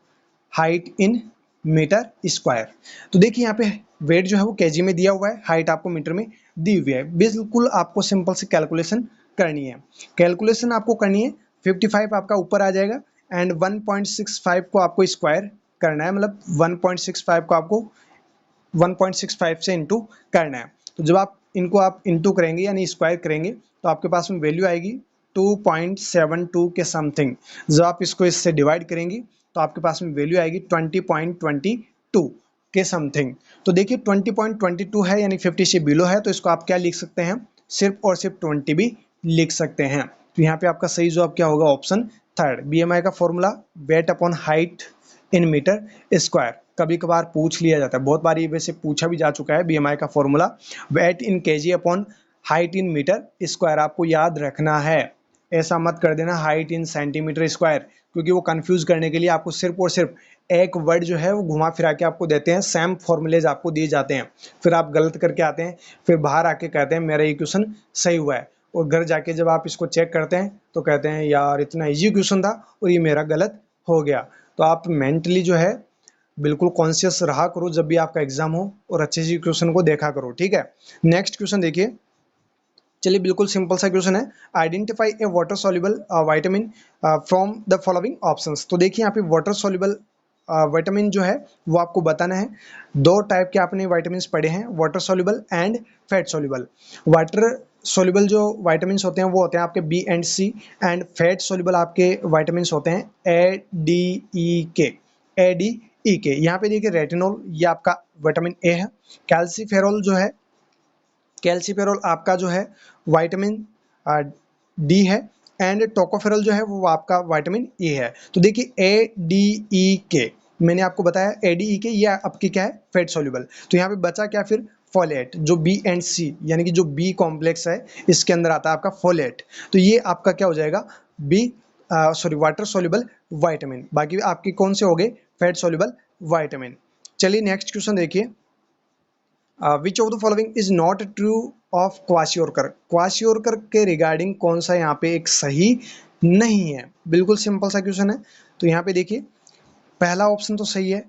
[SPEAKER 1] height in metre square. तो देखिए यहाँ पे वेट जो है वो केजी में दिया हुआ है, हाइट आपको मीटर में दी हुई है। बिल्कुल आपको सिंपल से कैलकुलेशन करनी है। कैलकुलेशन आपको करनी है, 55 आपका ऊपर आ जाएगा एंड 1.65 को आपको स्क्वायर करना है, मतलब 1.65 को आपको 1.65 से इंटू करना है। तो जब आप इंटू करेंगे यानी स्क्वायर करेंगे तो आपके पास में वैल्यू आएगी 2.72 के समथिंग। जब आप इसको इससे डिवाइड करेंगी तो आपके पास में वैल्यू आएगी 20.22 के समथिंग। तो देखिए 20.22 है यानी 50 से बिलो है, तो इसको आप क्या लिख सकते हैं, सिर्फ और सिर्फ 20 भी लिख सकते हैं। तो यहाँ पे आपका सही जवाब क्या होगा, ऑप्शन थर्ड। बीएमआई का formula weight upon height in metre square. कभी कभार पूछ लिया जाता है, बहुत बार ये वैसे पूछा भी जा चुका है। बीएमआई का formula weight in kg upon height in metre square, आपको याद रखना है। ऐसा मत कर देना हाइट इन सेंटीमीटर स्क्वायर, क्योंकि वो कंफ्यूज करने के लिए आपको सिर्फ और सिर्फ एक वर्ड जो है वो घुमा फिरा के आपको देते हैं, सेम फॉर्मूलेज आपको दिए जाते हैं, फिर आप गलत करके आते हैं, फिर बाहर आके कहते हैं मेरा ये क्वेश्चन सही हुआ है, और घर जाके जब आप इसको चेक करते हैं तो कहते हैं यार इतना इजी क्वेश्चन था और ये मेरा गलत हो गया। तो आप मेंटली जो है बिल्कुल कॉन्शियस रहा करो जब भी आपका एग्जाम हो और अच्छे से क्वेश्चन को देखा करो, ठीक है। नेक्स्ट क्वेश्चन देखिए। चलिए बिल्कुल सिंपल सा क्वेश्चन है, identify A water soluble vitamin from the following options. तो देखिए यहाँ पे वाटर सॉल्युबल विटामिन जो है वो आपको बताना है। दो टाइप के आपने विटामिन पढ़े हैं, water soluble and fat soluble. Water soluble जो विटामिन होते हैं वो होते हैं आपके B and C, and fat soluble आपके विटामिन होते हैं ए डी ई के। यहाँ पे देखिए रेटिनॉल ये आपका विटामिन ए है। कैल्सीफेरॉल जो है, कैल्सीफेरॉल आपका जो है विटामिन डी है, एंड टोकोफेरॉल जो है वो आपका विटामिन ए है। तो देखिए ए डी ई के, मैंने आपको बताया ए डी ई के, ये आपकी क्या है, फैट सोल्यूबल। तो यहाँ पे बचा क्या फिर, फोलेट, जो बी एंड सी यानी कि जो बी कॉम्प्लेक्स है इसके अंदर आता है आपका फोलेट। तो ये आपका क्या हो जाएगा, B sorry water soluble vitamin. बाकी आपके कौन से हो गए, फैट सोल्यूबल विटामिन। चलिए नेक्स्ट क्वेश्चन देखिए, which of the following is not true of kwashiorkor. Kwashiorkor के रिगार्डिंग कौन सा यहाँ पे एक सही नहीं है। बिल्कुल सिंपल सा क्वेश्चन है। तो यहाँ पे देखिए पहला ऑप्शन तो सही है,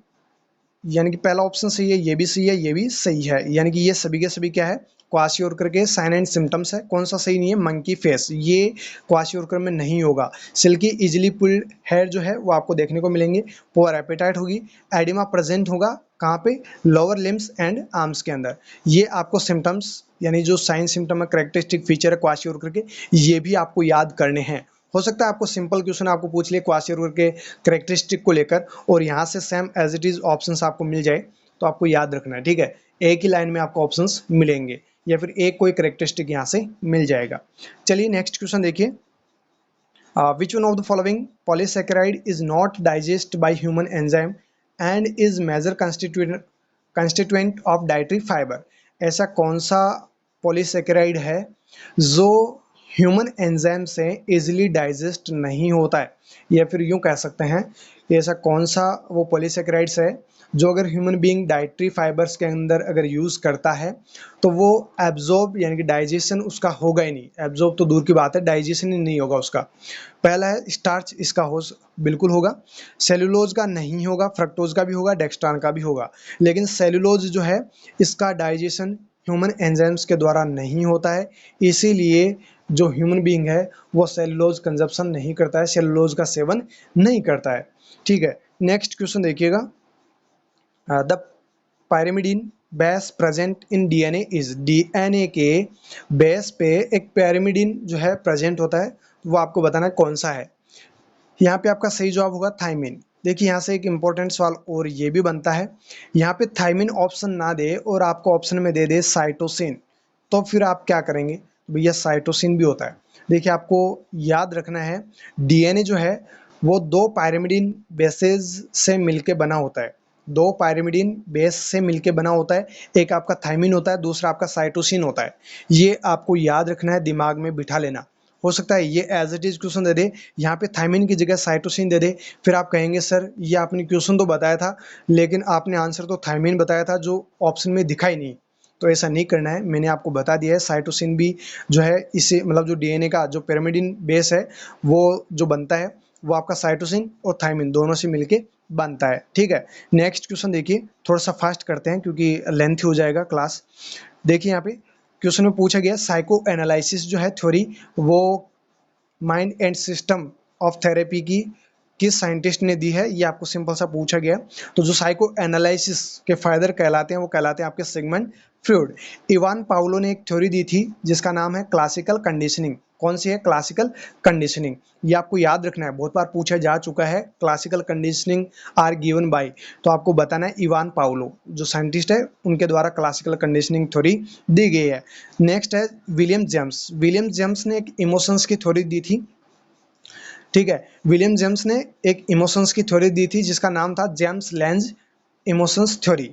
[SPEAKER 1] यानी कि पहला ऑप्शन सही है, ये भी सही है, ये भी सही है, यानी कि ये सभी के सभी क्या है, क्वाशियोरकर के साइन एंड सिम्टम्स है। कौन सा सही नहीं है, मंकी फेस, ये क्वाशियोरकर में नहीं होगा। सिल्की इजिली पुल्ड हेयर जो है वो आपको देखने को मिलेंगे। पुअर एपेटाइट होगी। एडिमा प्रेजेंट होगा कहाँ पे, लोअर लिम्स एंड आर्म्स के अंदर। ये आपको सिम्टम्स यानी जो साइन सिम्टम है, करेक्टरिस्टिक फीचर है क्वाशियोरकर के, ये भी आपको याद करने हैं। हो सकता है आपको सिंपल क्वेश्चन आपको पूछ लिए क्वाशियोरकर के करेक्टरिस्टिक को लेकर, और यहाँ से same as it is options आपको मिल जाए तो आपको याद रखना है, ठीक है। एक ही लाइन में आपको ऑप्शंस मिलेंगे या फिर एक कोई करेक्टरिस्टिक यहाँ से मिल जाएगा। चलिए नेक्स्ट क्वेश्चन देखिए, which one of the following polysaccharide is not digest by human enzyme and is major constituent of dietary fibre. ऐसा कौन सा पॉलीसेकेराइड है जो ह्यूमन एंजाइम से इजीली डाइजेस्ट नहीं होता है, या फिर यूं कह सकते हैं कि ऐसा कौन सा वो पॉलीसेकेराइड्स है जो अगर ह्यूमन बीइंग डाइटरी फाइबर्स के अंदर अगर यूज़ करता है तो वो एब्जॉर्ब यानी कि डाइजेशन उसका होगा ही नहीं। एब्जॉर्ब तो दूर की बात है, डाइजेशन ही नहीं होगा उसका। पहला है स्टार्च, इसका हो बिल्कुल होगा। सेलुलोज का नहीं होगा, फ्रक्टोज का भी होगा, डेक्सट्रान का भी होगा। लेकिन सेलुलोज जो है इसका डाइजेशन ह्यूमन एंजाइम्स के द्वारा नहीं होता है, इसीलिए जो ह्यूमन बीइंग है वो सेलुलोज कंजप्शन नहीं करता है, सेलुलोज का सेवन नहीं करता है, ठीक है। नेक्स्ट क्वेश्चन देखिएगा, the pyrimidine base present in DNA is. DNA के बेस पे एक पैरामिडीन जो है प्रेजेंट होता है, वो आपको बताना है कौन सा है। यहाँ पे आपका सही जवाब होगा थाइमिन। देखिए यहाँ से एक इंपॉर्टेंट सवाल और ये भी बनता है, यहाँ पे थाइमिन ऑप्शन ना दे और आपको ऑप्शन में दे दे साइटोसिन, तो फिर आप क्या करेंगे, भैया साइटोसिन भी होता है। देखिए आपको याद रखना है, डीएनए जो है वो दो पायरिमिडीन बेसेस से मिलके बना होता है, दो पायरिमिडीन बेस से मिलके बना होता है। एक आपका थाइमिन होता है, दूसरा आपका साइटोसिन होता है। ये आपको याद रखना है, दिमाग में बिठा लेना। हो सकता है ये एज इट इज क्वेश्चन दे दे, यहाँ पे थाइमिन की जगह साइटोसिन दे दे, फिर आप कहेंगे सर ये आपने क्वेश्चन तो बताया था लेकिन आपने आंसर तो थाइमिन बताया था जो ऑप्शन में दिखा ही नहीं। तो ऐसा नहीं करना है, मैंने आपको बता दिया है साइटोसिन भी जो है इसे मतलब जो डीएनए का जो पिरामिडिन बेस है वो जो बनता है वो आपका साइटोसिन और थाइमिन दोनों से मिलके बनता है, ठीक है। नेक्स्ट क्वेश्चन देखिए, थोड़ा सा फास्ट करते हैं क्योंकि लेंथ हो जाएगा क्लास। देखिए यहाँ पे क्वेश्चन में पूछा गया साइको एनालिसिस जो है थ्योरी वो mind and system of therapy की किस साइंटिस्ट ने दी है, ये आपको सिंपल सा पूछा गया। तो जो साइको एनालिसिस के फादर कहलाते हैं वो कहलाते हैं आपके सिगमंड फ्रॉइड। इवान पाउलो ने एक थ्योरी दी थी जिसका नाम है क्लासिकल कंडीशनिंग। कौन सी है, क्लासिकल कंडीशनिंग। ये आपको याद रखना है, बहुत बार पूछा जा चुका है, classical conditioning are given by. तो आपको बताना है इवान पाउलो जो साइंटिस्ट है उनके द्वारा क्लासिकल कंडीशनिंग थ्योरी दी गई है। नेक्स्ट है विलियम जेम्स। विलियम जेम्स ने एक इमोशंस की थ्योरी दी थी, ठीक है। विलियम जेम्स ने एक इमोशंस की थ्योरी दी थी जिसका नाम था जेम्स लेंज इमोशंस थ्योरी,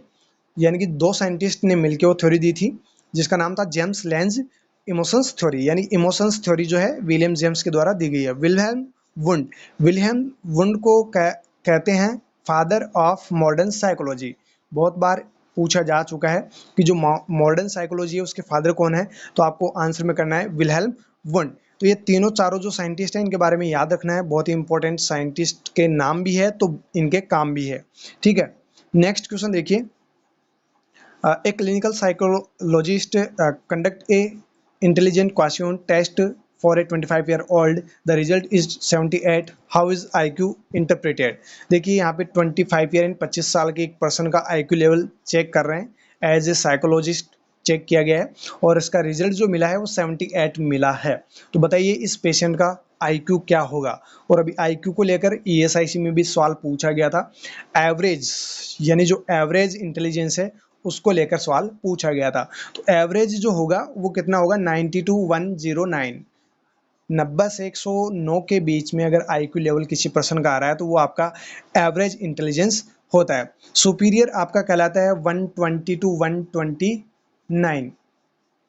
[SPEAKER 1] यानी कि दो साइंटिस्ट ने मिलकर वो थ्योरी दी थी जिसका नाम था जेम्स लेंज इमोशंस थ्योरी, यानी इमोशंस थ्योरी जो है विलियम जेम्स के द्वारा दी गई है। विल्हेम वुंड, विल्हेम वुंड को कहते हैं फादर ऑफ मॉडर्न साइकोलॉजी। बहुत बार पूछा जा चुका है कि जो मॉडर्न साइकोलॉजी है उसके फादर कौन है, तो आपको आंसर में करना है विल्हेम वुंड। तो ये तीनों चारों जो साइंटिस्ट हैं इनके बारे में याद रखना है, बहुत ही इंपॉर्टेंट साइंटिस्ट के नाम भी है तो इनके काम भी है, ठीक है। नेक्स्ट क्वेश्चन देखिए, a clinical psychologist conduct a intelligent quotient test for a 25-year-old. The result is 78. How is IQ interpreted? देखिए यहाँ पे 25 ईयर 25 साल के एक पर्सन का IQ लेवल चेक कर रहे हैं, एज ए साइकोलॉजिस्ट चेक किया गया है और इसका रिजल्ट जो मिला है वो 78 मिला है। तो बताइए इस पेशेंट का IQ क्या होगा। और अभी IQ को लेकर ESIC में भी सवाल पूछा गया था, एवरेज यानी जो एवरेज इंटेलिजेंस है उसको लेकर सवाल पूछा गया था। तो एवरेज जो होगा वो कितना होगा, 92,109, 90 से 109 के बीच में अगर आईक्यू लेवल किसी पर्सन का आ रहा है तो वो आपका एवरेज इंटेलिजेंस होता है। सुपीरियर आपका कहलाता है 120 टू 129,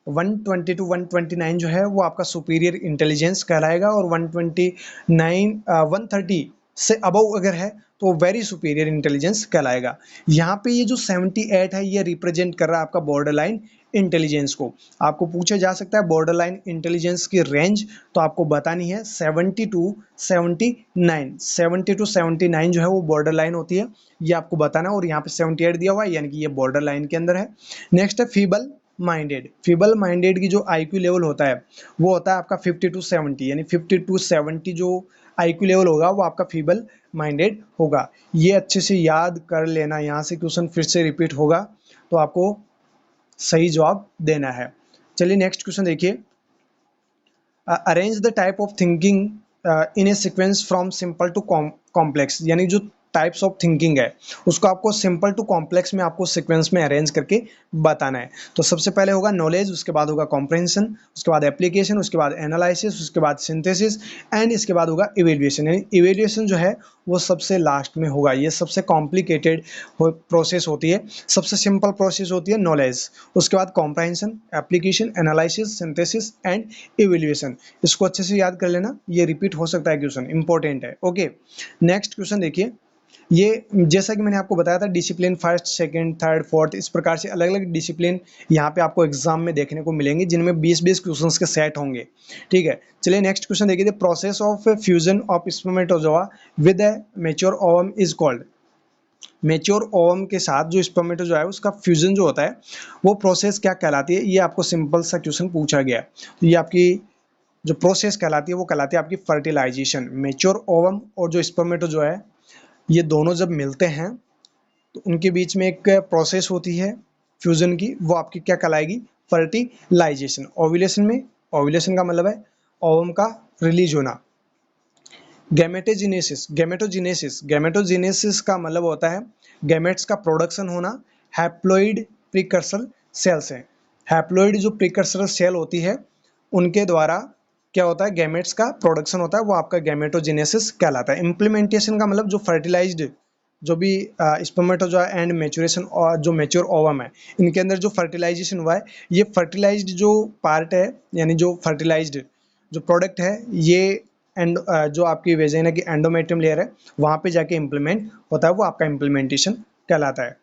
[SPEAKER 1] 120 टू 129 जो है वो आपका सुपीरियर इंटेलिजेंस कहलाएगा, और 129 130 से अबव अगर है तो वेरी सुपीरियर इंटेलिजेंस कहलाएगा। यहाँ पे ये जो 78 है ये रिप्रेजेंट कर रहा है आपका बॉर्डर लाइन इंटेलिजेंस को। आपको पूछा जा सकता है बॉर्डर लाइन इंटेलिजेंस की रेंज, तो आपको बतानी है 70 टू 79, 70 टू 79 जो है वो बॉर्डर लाइन होती है, ये आपको बताना है। और यहाँ पे 78 दिया हुआ है यानी कि ये बॉर्डर लाइन के अंदर है। नेक्स्ट है फीबल माइंडेड। फीबल माइंडेड की जो आईक्यू लेवल होता है वो होता है आपका 50 टू 70, यानी 50 टू 70 जो आईक्यू लेवल होगा वो आपका फीबल माइंडेड होगा। ये अच्छे से याद कर लेना, यहाँ से क्वेश्चन फिर से रिपीट होगा तो आपको सही जवाब देना है। चलिए नेक्स्ट क्वेश्चन देखिए। Arrange the type of thinking in a sequence from simple to complex, यानी जो टाइप्स ऑफ थिंकिंग है उसको आपको सिंपल टू कॉम्प्लेक्स में आपको सीक्वेंस में अरेंज करके बताना है। तो सबसे पहले होगा नॉलेज, उसके बाद होगा कॉम्प्रहेंशन, उसके बाद एप्लीकेशन, उसके बाद एनालिसिस, उसके बाद सिंथेसिस एंड इसके बाद होगा इवेल्युएशन। यानी इवेल्युएशन जो है वो सबसे लास्ट में होगा। ये सबसे कॉम्प्लिकेटेड प्रोसेस होती है। सबसे सिंपल प्रोसेस होती है नॉलेज, उसके बाद comprehension, application, analysis, synthesis and evaluation. इसको अच्छे से याद कर लेना, ये रिपीट हो सकता है क्वेश्चन, इंपॉर्टेंट है। ओके, नेक्स्ट क्वेश्चन देखिए। ये जैसा कि मैंने आपको बताया था discipline first, second, third, fourth, इस प्रकार से अलग अलग डिसिप्लिन यहाँ पे आपको एग्जाम में देखने को मिलेंगे जिनमें 20-20 क्वेश्चंस के सेट होंगे। ठीक है, चलिए नेक्स्ट क्वेश्चन देखिए। The process of fusion of spermatozoa with a mature ovum is called. Mature ovum के साथ जो स्पर्मेटोजोआ है उसका फ्यूजन जो होता है वो प्रोसेस क्या कहलाती है, ये आपको सिंपल सा क्वेश्चन पूछा गया है। तो ये आपकी जो प्रोसेस कहलाती है वो कहलाती है आपकी फर्टिलाइजेशन। मैच्योर ओवम और जो स्पर्मेटोजोआ है ये दोनों जब मिलते हैं तो उनके बीच में एक प्रोसेस होती है फ्यूजन की, वो आपकी क्या कहलाएगी, फर्टिलाइजेशन। ओव्यूलेशन में, ओव्यूलेशन का मतलब है ओवम का रिलीज होना। गैमेटोजेनेसिस, गैमेटोजेनेसिस, गैमेटोजेनेसिस का मतलब होता है गैमेट्स का प्रोडक्शन होना हैप्लॉइड प्रीकर्सर सेल से। हैप्लॉइड जो प्रीकर्सर सेल होती है उनके द्वारा क्या होता है, गैमेट्स का प्रोडक्शन होता है, वो आपका गैमेटोजेनेसिस कहलाता है। इम्प्लीमेंटेशन का मतलब जो फर्टिलाइज्ड जो भी स्पर्मेटोजोआ एंड मैच्योरेशन और जो मैच्योर ओवम है इनके अंदर जो फर्टिलाइजेशन हुआ है, ये फर्टिलाइज्ड जो पार्ट है यानी जो फर्टिलाइज्ड जो प्रोडक्ट है ये एंड जो आपकी वेजाइना की एंडोमेट्रियम लेयर है वहाँ पे जाके इम्प्लीमेंट होता है, वो आपका इम्प्लीमेंटेशन कहलाता है।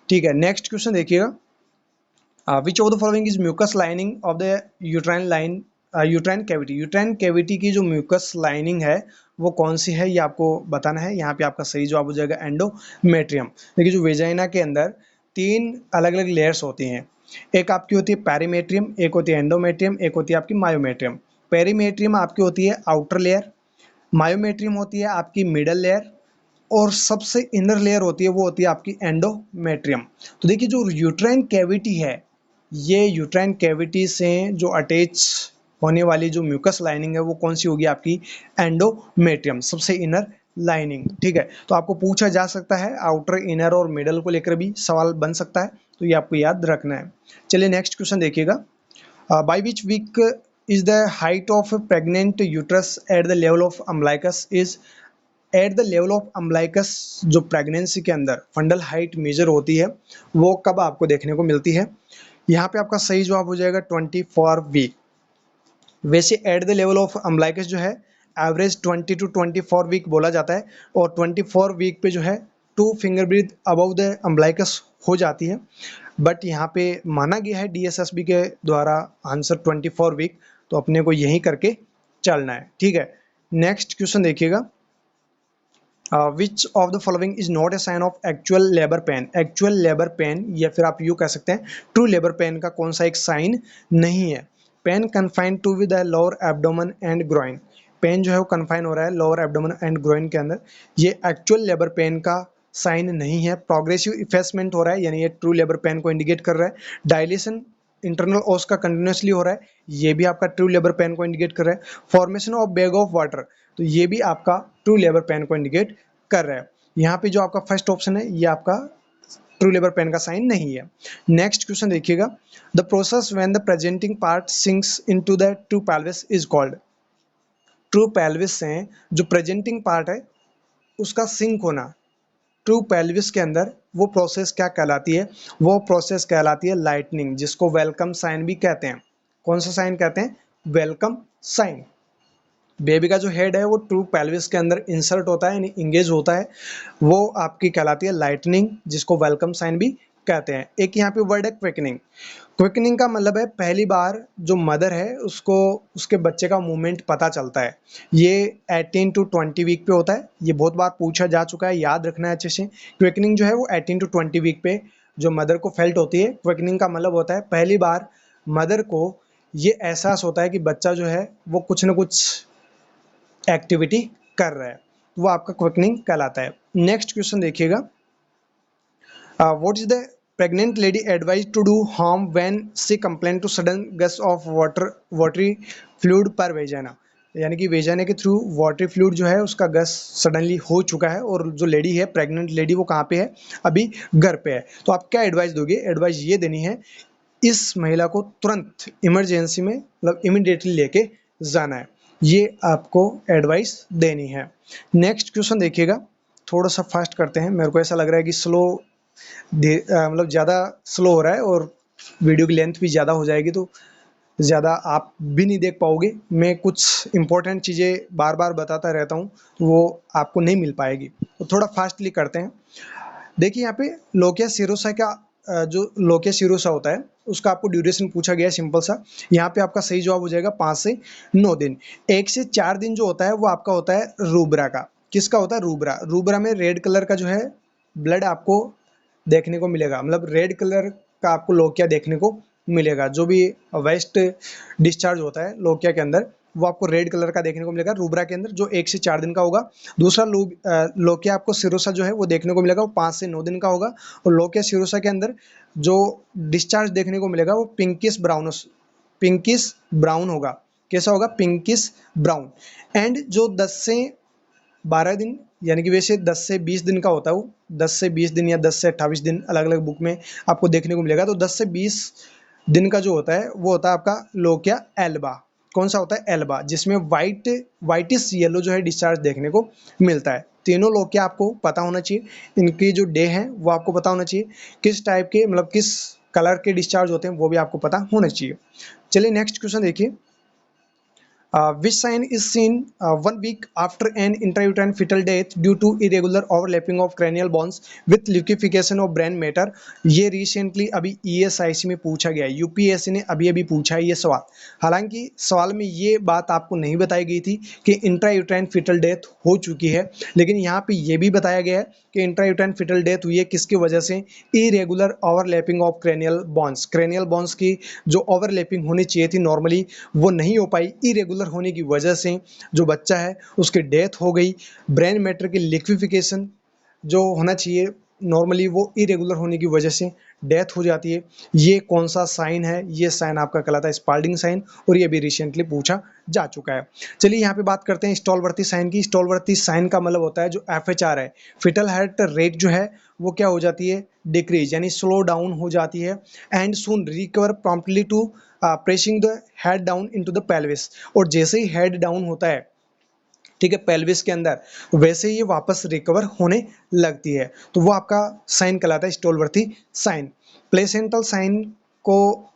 [SPEAKER 1] ठीक है, नेक्स्ट क्वेश्चन देखिएगा। Which of the following is mucus lining of the uterine line, uterine cavity. Uterine cavity की जो म्यूकस लाइनिंग है वो कौन सी है ये आपको बताना है। यहाँ पे आपका सही जवाब हो जाएगा एंडोमेट्रियम। देखिए जो वेजाइना के अंदर 3 अलग अलग लेयर्स होती हैं, एक आपकी होती है पेरीमेट्रियम, एक होती है एंडोमेट्रियम, एक होती है आपकी मायोमेट्रियम। पेरीमेट्रियम आपकी होती है आउटर लेयर, मायोमेट्रियम होती है आपकी मिडल लेयर, और सबसे इनर लेयर होती है वो होती है आपकी एंडोमेट्रियम। तो देखिए जो यूट्राइन कैविटी है ये यूट्राइन कैविटी से जो अटैच होने वाली जो म्यूकस लाइनिंग है वो कौन सी होगी, आपकी एंडोमेट्रियम, सबसे इनर लाइनिंग। ठीक है, तो आपको पूछा जा सकता है आउटर, इनर और मिडल को लेकर भी सवाल बन सकता है, तो ये आपको याद रखना है। चलिए नेक्स्ट क्वेश्चन देखिएगा। By which week is the height of pregnant uterus at the level of umbilicus is. At the level of umbilicus जो प्रेगनेंसी के अंदर फंडल हाइट मेजर होती है वो कब आपको देखने को मिलती है। यहाँ पे आपका सही जवाब हो जाएगा 24 वीक। वैसे eight the level of umbilicus जो है एवरेज 20 टू 24 वीक बोला जाता है, और 24 वीक पे जो है 2 finger breadth above the umbilicus हो जाती है। बट यहाँ पे माना गया है DSSB के द्वारा आंसर 24 वीक, तो अपने को यही करके चलना है। ठीक है, नेक्स्ट क्वेश्चन देखिएगा। Which of the following is not a sign of actual labour pain. Actual labour pain या फिर आप यूँ कह सकते हैं ट्रू लेबर पेन का कौन सा एक साइन नहीं है। Pain confined to with lower abdomen and groin. Pain जो है वो कन्फाइन हो रहा है लोअर एब्डोमेन एंड ग्रोइन के अंदर, ये एक्चुअल लेबर पेन का साइन नहीं है। प्रोग्रेसिव इफेसमेंट हो रहा है यानी ये ट्रू लेबर पेन को इंडिकेट कर रहा है। डायलेशन इंटरनल ओस का कंटिन्यूसली हो रहा है, ये भी आपका ट्रू लेबर पेन को इंडिकेट कर रहा है। Formation of bag of water, तो ये भी आपका ट्रू लेबर पेन को इंडिकेट कर रहा है। यहाँ पे जो आपका फर्स्ट ऑप्शन है ये आपका ट्रू लेबर पेन का साइन नहीं है। नेक्स्ट क्वेश्चन देखिएगा। The process when the presenting part sinks into the true pelvis is called. True pelvis से जो प्रेजेंटिंग पार्ट है उसका सिंक होना, ट्रू पेल्विस के अंदर वो प्रोसेस क्या कहलाती है? वो प्रोसेस कहलाती है लाइटनिंग, जिसको वेलकम साइन भी कहते हैं। कौन सा साइन कहते हैं? Welcome sign. बेबी का जो हेड है वो ट्रू पेल्विस के अंदर इंसर्ट होता है, यानी इंगेज होता है, वो आपकी कहलाती है लाइटनिंग, जिसको वेलकम साइन भी कहते हैं। एक यहाँ पे वर्ड है क्विकनिंग। क्विकनिंग का मतलब है पहली बार जो मदर है उसको उसके बच्चे का मूवमेंट पता चलता है। ये 18 टू 20 वीक पे होता है। ये बहुत बार पूछा जा चुका है, याद रखना है अच्छे से। क्विकनिंग जो है वो 18 टू 20 वीक पे जो मदर को फेल्ट होती है। क्विकनिंग का मतलब होता है पहली बार मदर को ये एहसास होता है कि बच्चा जो है वो कुछ न कुछ एक्टिविटी कर रहा है, वो आपका क्विकनिंग कहलाता है। नेक्स्ट क्वेश्चन देखिएगा, what is the pregnant lady advise to do harm when she complain to sudden gush of watery fluid per vagina, यानी कि वेजाना के थ्रू वाटरी फ्लूइड जो है उसका गस सडनली हो चुका है और जो लेडी है प्रेग्नेंट लेडी वो कहाँ पे है? अभी घर पे है। तो आप क्या एडवाइस दोगे? एडवाइस ये देनी है इस महिला को तुरंत इमरजेंसी में मतलब इमिडिएटली लेके जाना है, ये आपको एडवाइस देनी है। नेक्स्ट क्वेश्चन देखिएगा, थोड़ा सा फास्ट करते हैं, मेरे को ऐसा लग रहा है कि मतलब ज़्यादा स्लो हो रहा है और वीडियो की लेंथ भी ज़्यादा हो जाएगी तो ज़्यादा आप भी नहीं देख पाओगे। मैं कुछ इंपॉर्टेंट चीज़ें बार बार बताता रहता हूँ तो वो आपको नहीं मिल पाएगी, तो थोड़ा फास्टली करते हैं। देखिए यहाँ पे लोकिया सिरोसा का जो लोकिया सिरोसा होता है उसका आपको ड्यूरेशन पूछा गया है, सिंपल सा। यहाँ पे आपका सही जवाब हो जाएगा 5 से 9 दिन। 1 से 4 दिन जो होता है वो आपका होता है रूबरा का। किसका होता है? रूबरा। रूबरा में रेड कलर का जो है ब्लड आपको देखने को मिलेगा, मतलब रेड कलर का आपको लोकिया देखने को मिलेगा। जो भी वेस्ट डिस्चार्ज होता है लोकिया के अंदर वो आपको रेड कलर का देखने को मिलेगा रूबरा के अंदर, जो 1 से 4 दिन का होगा। दूसरा लोकिया आपको सिरोसा जो है वो देखने को मिलेगा, वो 5 से 9 दिन का होगा। और लोकिया सिरोसा के अंदर जो डिस्चार्ज देखने को मिलेगा वो पिंकिश ब्राउन होगा। कैसा होगा? Pinkish brown. एंड जो 10 से 12 दिन, यानी कि वैसे 10 से 20 दिन का होता है वो, 10 से 20 दिन या 10 से 28 दिन अलग अलग बुक में आपको देखने को मिलेगा। तो 10 से 20 दिन का जो होता है वो होता है आपका लोकिया एल्बा। कौन सा होता है? एल्बा, जिसमें वाइटिश येलो जो है डिस्चार्ज देखने को मिलता है। तीनों लोकिया आपको पता होना चाहिए, इनकी जो डे है वो आपको पता होना चाहिए, किस टाइप के मतलब किस कलर के डिस्चार्ज होते हैं वो भी आपको पता होना चाहिए। चलिए नेक्स्ट क्वेश्चन देखिए, which sign is seen 1 week after an intrauterine fetal death due to irregular overlapping of cranial bones with liquefaction of brain matter। ये रिसेंटली अभी ESIC में पूछा गया है, यूपीएससी ने अभी अभी पूछा है ये सवाल। हालांकि सवाल में ये बात आपको नहीं बताई गई थी कि इंट्रायूट्राइन फीटल डेथ हो चुकी है, लेकिन यहाँ पे ये भी बताया गया है कि इंट्रायूट्राइन फीटल डेथ हुई है किसकी वजह से? Irregular overlapping of cranial bones की जो ओवरलैपिंग होनी चाहिए थी नॉर्मली वो नहीं हो पाई। इरेगुलर होने की वजह से जो बच्चा है उसकी डेथ हो गई। ब्रेन मैटर की लिक्विफिकेशन जो होना चाहिए नॉर्मली वो इरेगुलर होने की वजह से डेथ हो जाती है। ये कौन सा साइन है? ये साइन आपका कहलाता है स्पाल्डिंग साइन, और ये भी रिसेंटली पूछा जा चुका है। चलिए यहाँ पे बात करते हैं स्टॉलवर्थी साइन की। स्टॉलवर्थी साइन का मतलब होता है जो FHR है, फिटल हार्ट रेट जो है वो क्या हो जाती है? डिक्रीज, यानी स्लो डाउन हो जाती है। And soon recover promptly to pressing the head down into the pelvis. और जैसे ही हेड डाउन होता है, ठीक है, पेल्विस के अंदर, वैसे ही ये वापस रिकवर होने लगती है। तो वो आपका साइन कहलाता है स्टॉलवर्थी साइन। प्लेसेंटल साइन को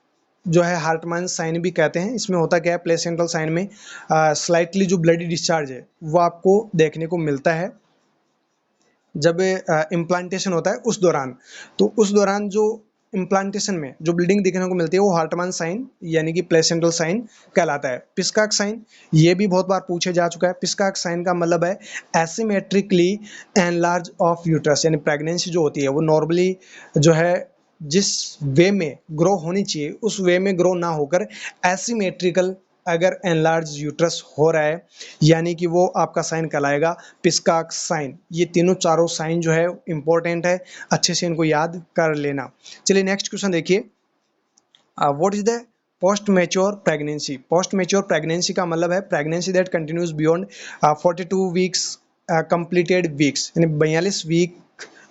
[SPEAKER 1] जो है हार्टमैन साइन भी कहते हैं। इसमें होता क्या है? प्लेसेंटल साइन में स्लाइटली जो ब्लडी डिस्चार्ज है वो आपको देखने को मिलता है जब इम्प्लांटेशन होता है उस दौरान। तो उस दौरान जो इम्प्लांटेशन में जो ब्लीडिंग देखने को मिलती है वो हार्टमैन साइन यानी कि प्लेसेंटल साइन कहलाता है। पिस्काक साइन ये भी बहुत बार पूछे जा चुका है। पिस्काक साइन का मतलब है एसिमेट्रिकली एनलार्ज ऑफ यूट्रस, यानी प्रेगनेंसी जो होती है वो नॉर्मली जो है जिस वे में ग्रो होनी चाहिए उस वे में ग्रो ना होकर एसिमेट्रिकल अगर एनलार्ज यूट्रस हो रहा है, यानी कि वो आपका साइन कहलाएगा पिस्काक साइन। ये तीनों चारों साइन जो है इंपॉर्टेंट है, अच्छे से इनको याद कर लेना। चलिए नेक्स्ट क्वेश्चन देखिए, what is the post mature pregnancy? Post mature pregnancy का मतलब है pregnancy that continues beyond 42 weeks completed weeks, यानी 42 वीक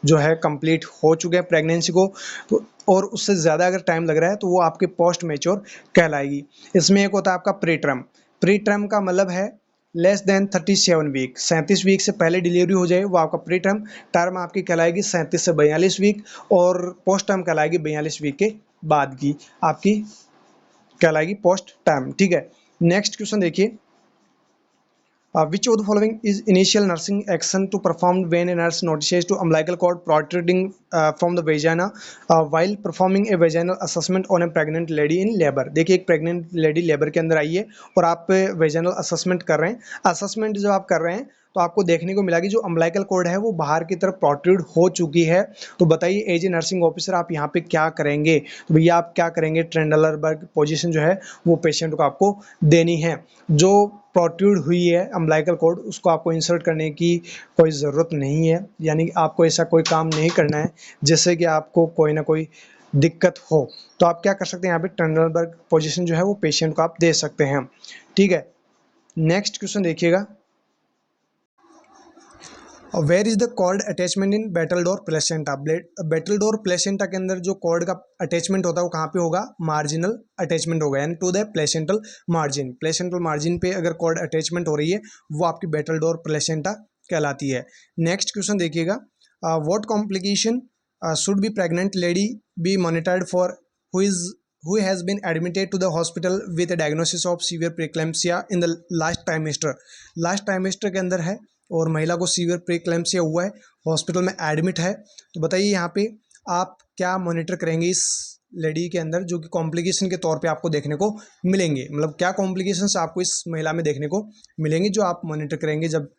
[SPEAKER 1] जो है कंप्लीट हो चुके हैं प्रेगनेंसी को, तो और उससे ज़्यादा अगर टाइम लग रहा है तो वो आपके पोस्ट मैच्योर कहलाएगी। इसमें एक होता है आपका प्री टर्म। प्री टर्म का मतलब है लेस देन 37 वीक, 37 वीक से पहले डिलीवरी हो जाए वो आपका प्री टर्म। टर्म आपकी कहलाएगी 37 से 42 वीक, और पोस्ट टर्म कहलाएगी 42 वीक के बाद की आपकी कहलाएगी पोस्ट टर्म। ठीक है, नेक्स्ट क्वेश्चन देखिए, which of the following is initial nursing action to perform when a nurse notices to umbilical cord protruding from the vagina while performing a vaginal assessment on a pregnant lady in labor। देखिए एक pregnant lady labour के अंदर आई है और आप vaginal assessment कर रहे हैं। असेसमेंट जब आप कर रहे हैं तो आपको देखने को मिला कि जो अम्बिलिकल कॉर्ड है वो बाहर की तरफ प्रोट्रूड हो चुकी है। तो बताइए एज ए नर्सिंग ऑफिसर आप यहाँ पे क्या करेंगे? तो भैया आप क्या करेंगे, ट्रेंडलरबर्ग पोजीशन जो है वो पेशेंट को आपको देनी है। जो प्रोट्रूड हुई है अम्बिलिकल कॉर्ड उसको आपको इंसर्ट करने की कोई ज़रूरत नहीं है, यानी आपको ऐसा कोई काम नहीं करना है जिससे कि आपको कोई ना कोई दिक्कत हो। तो आप क्या कर सकते हैं, यहाँ पे ट्रेंडलबर्ग पोजीशन जो है वो पेशेंट को आप दे सकते हैं। ठीक है, नेक्स्ट क्वेश्चन देखिएगा, where is the cord attachment in battledore placenta. Battledore placenta के अंदर जो कॉर्ड का अटैचमेंट होता है वो कहाँ पे होगा, मार्जिनल अटैचमेंट होगा, यानी to the placental margin. Placental margin पे अगर कॉर्ड अटैचमेंट हो रही है वो आपकी बेटलडोर प्लेसेंटा कहलाती है। नेक्स्ट क्वेश्चन देखिएगा, what complication should be pregnant lady B monitored for who has been admitted to the hospital with a diagnosis of severe preeclampsia in the last trimester। Last trimester के अंदर है और महिला को severe pre-eclampsia हुआ है, hospital में admit है। तो बताइए यहाँ पे आप क्या मॉनिटर करेंगे इस लेडी के अंदर जो कि कॉम्प्लिकेशन के तौर पे आपको देखने को मिलेंगे, मतलब क्या कॉम्प्लिकेशंस आपको इस महिला में देखने को मिलेंगे जो आप मॉनिटर करेंगे जब।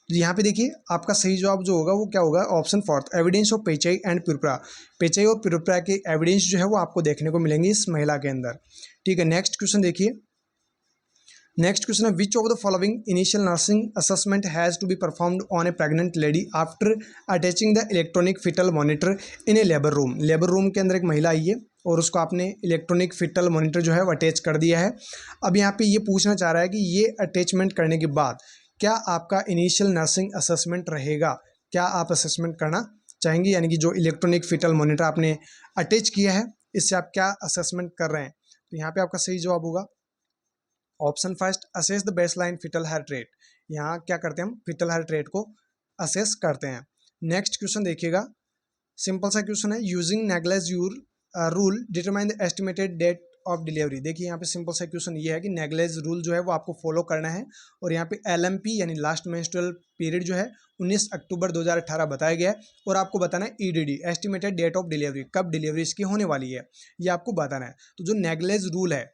[SPEAKER 1] तो यहाँ पे देखिए आपका सही जवाब जो होगा वो क्या होगा, option fourth, evidence of petechiae and purpura. Petechiae और प्यूरप्रा के एविडेंस जो है वो आपको देखने को मिलेंगे इस महिला के अंदर। ठीक है, नेक्स्ट क्वेश्चन देखिए, नेक्स्ट क्वेश्चन है, which of the following initial nursing assessment has to be performed on a pregnant lady after attaching the electronic fetal monitor in a labour room. Labour room के अंदर एक महिला आई है और उसको आपने इलेक्ट्रॉनिक फिटल मॉनिटर जो है वो अटैच कर दिया है। अब यहाँ पे ये पूछना चाह रहा है कि ये अटैचमेंट करने के बाद क्या आपका इनिशियल नर्सिंग असेसमेंट रहेगा, क्या आप असेसमेंट करना चाहेंगे, यानी कि जो इलेक्ट्रॉनिक फिटल मॉनिटर आपने अटैच किया है इससे आप क्या असेसमेंट कर रहे हैं। तो यहाँ पे आपका सही जवाब होगा option first, assess the baseline fetal heart rate. यहाँ क्या करते हैं हम, फिटल हार्ट रेट को असेस करते हैं। नेक्स्ट क्वेश्चन देखिएगा, सिंपल सा क्वेश्चन है, using Naegele's your rule determine the estimated date of delivery. देखिए यहाँ पे सिंपल सा क्वेश्चन ये है कि नेग्लेज रूल जो है वो आपको फॉलो करना है और यहाँ पे एलएमपी यानी लास्ट मेंस्ट्रुअल पीरियड जो है 19 अक्टूबर 2018 बताया गया है और आपको बताना है EDD estimated date of delivery, कब डिलीवरी इसकी होने वाली है ये आपको बताना है। तो जो नेग्लेज रूल है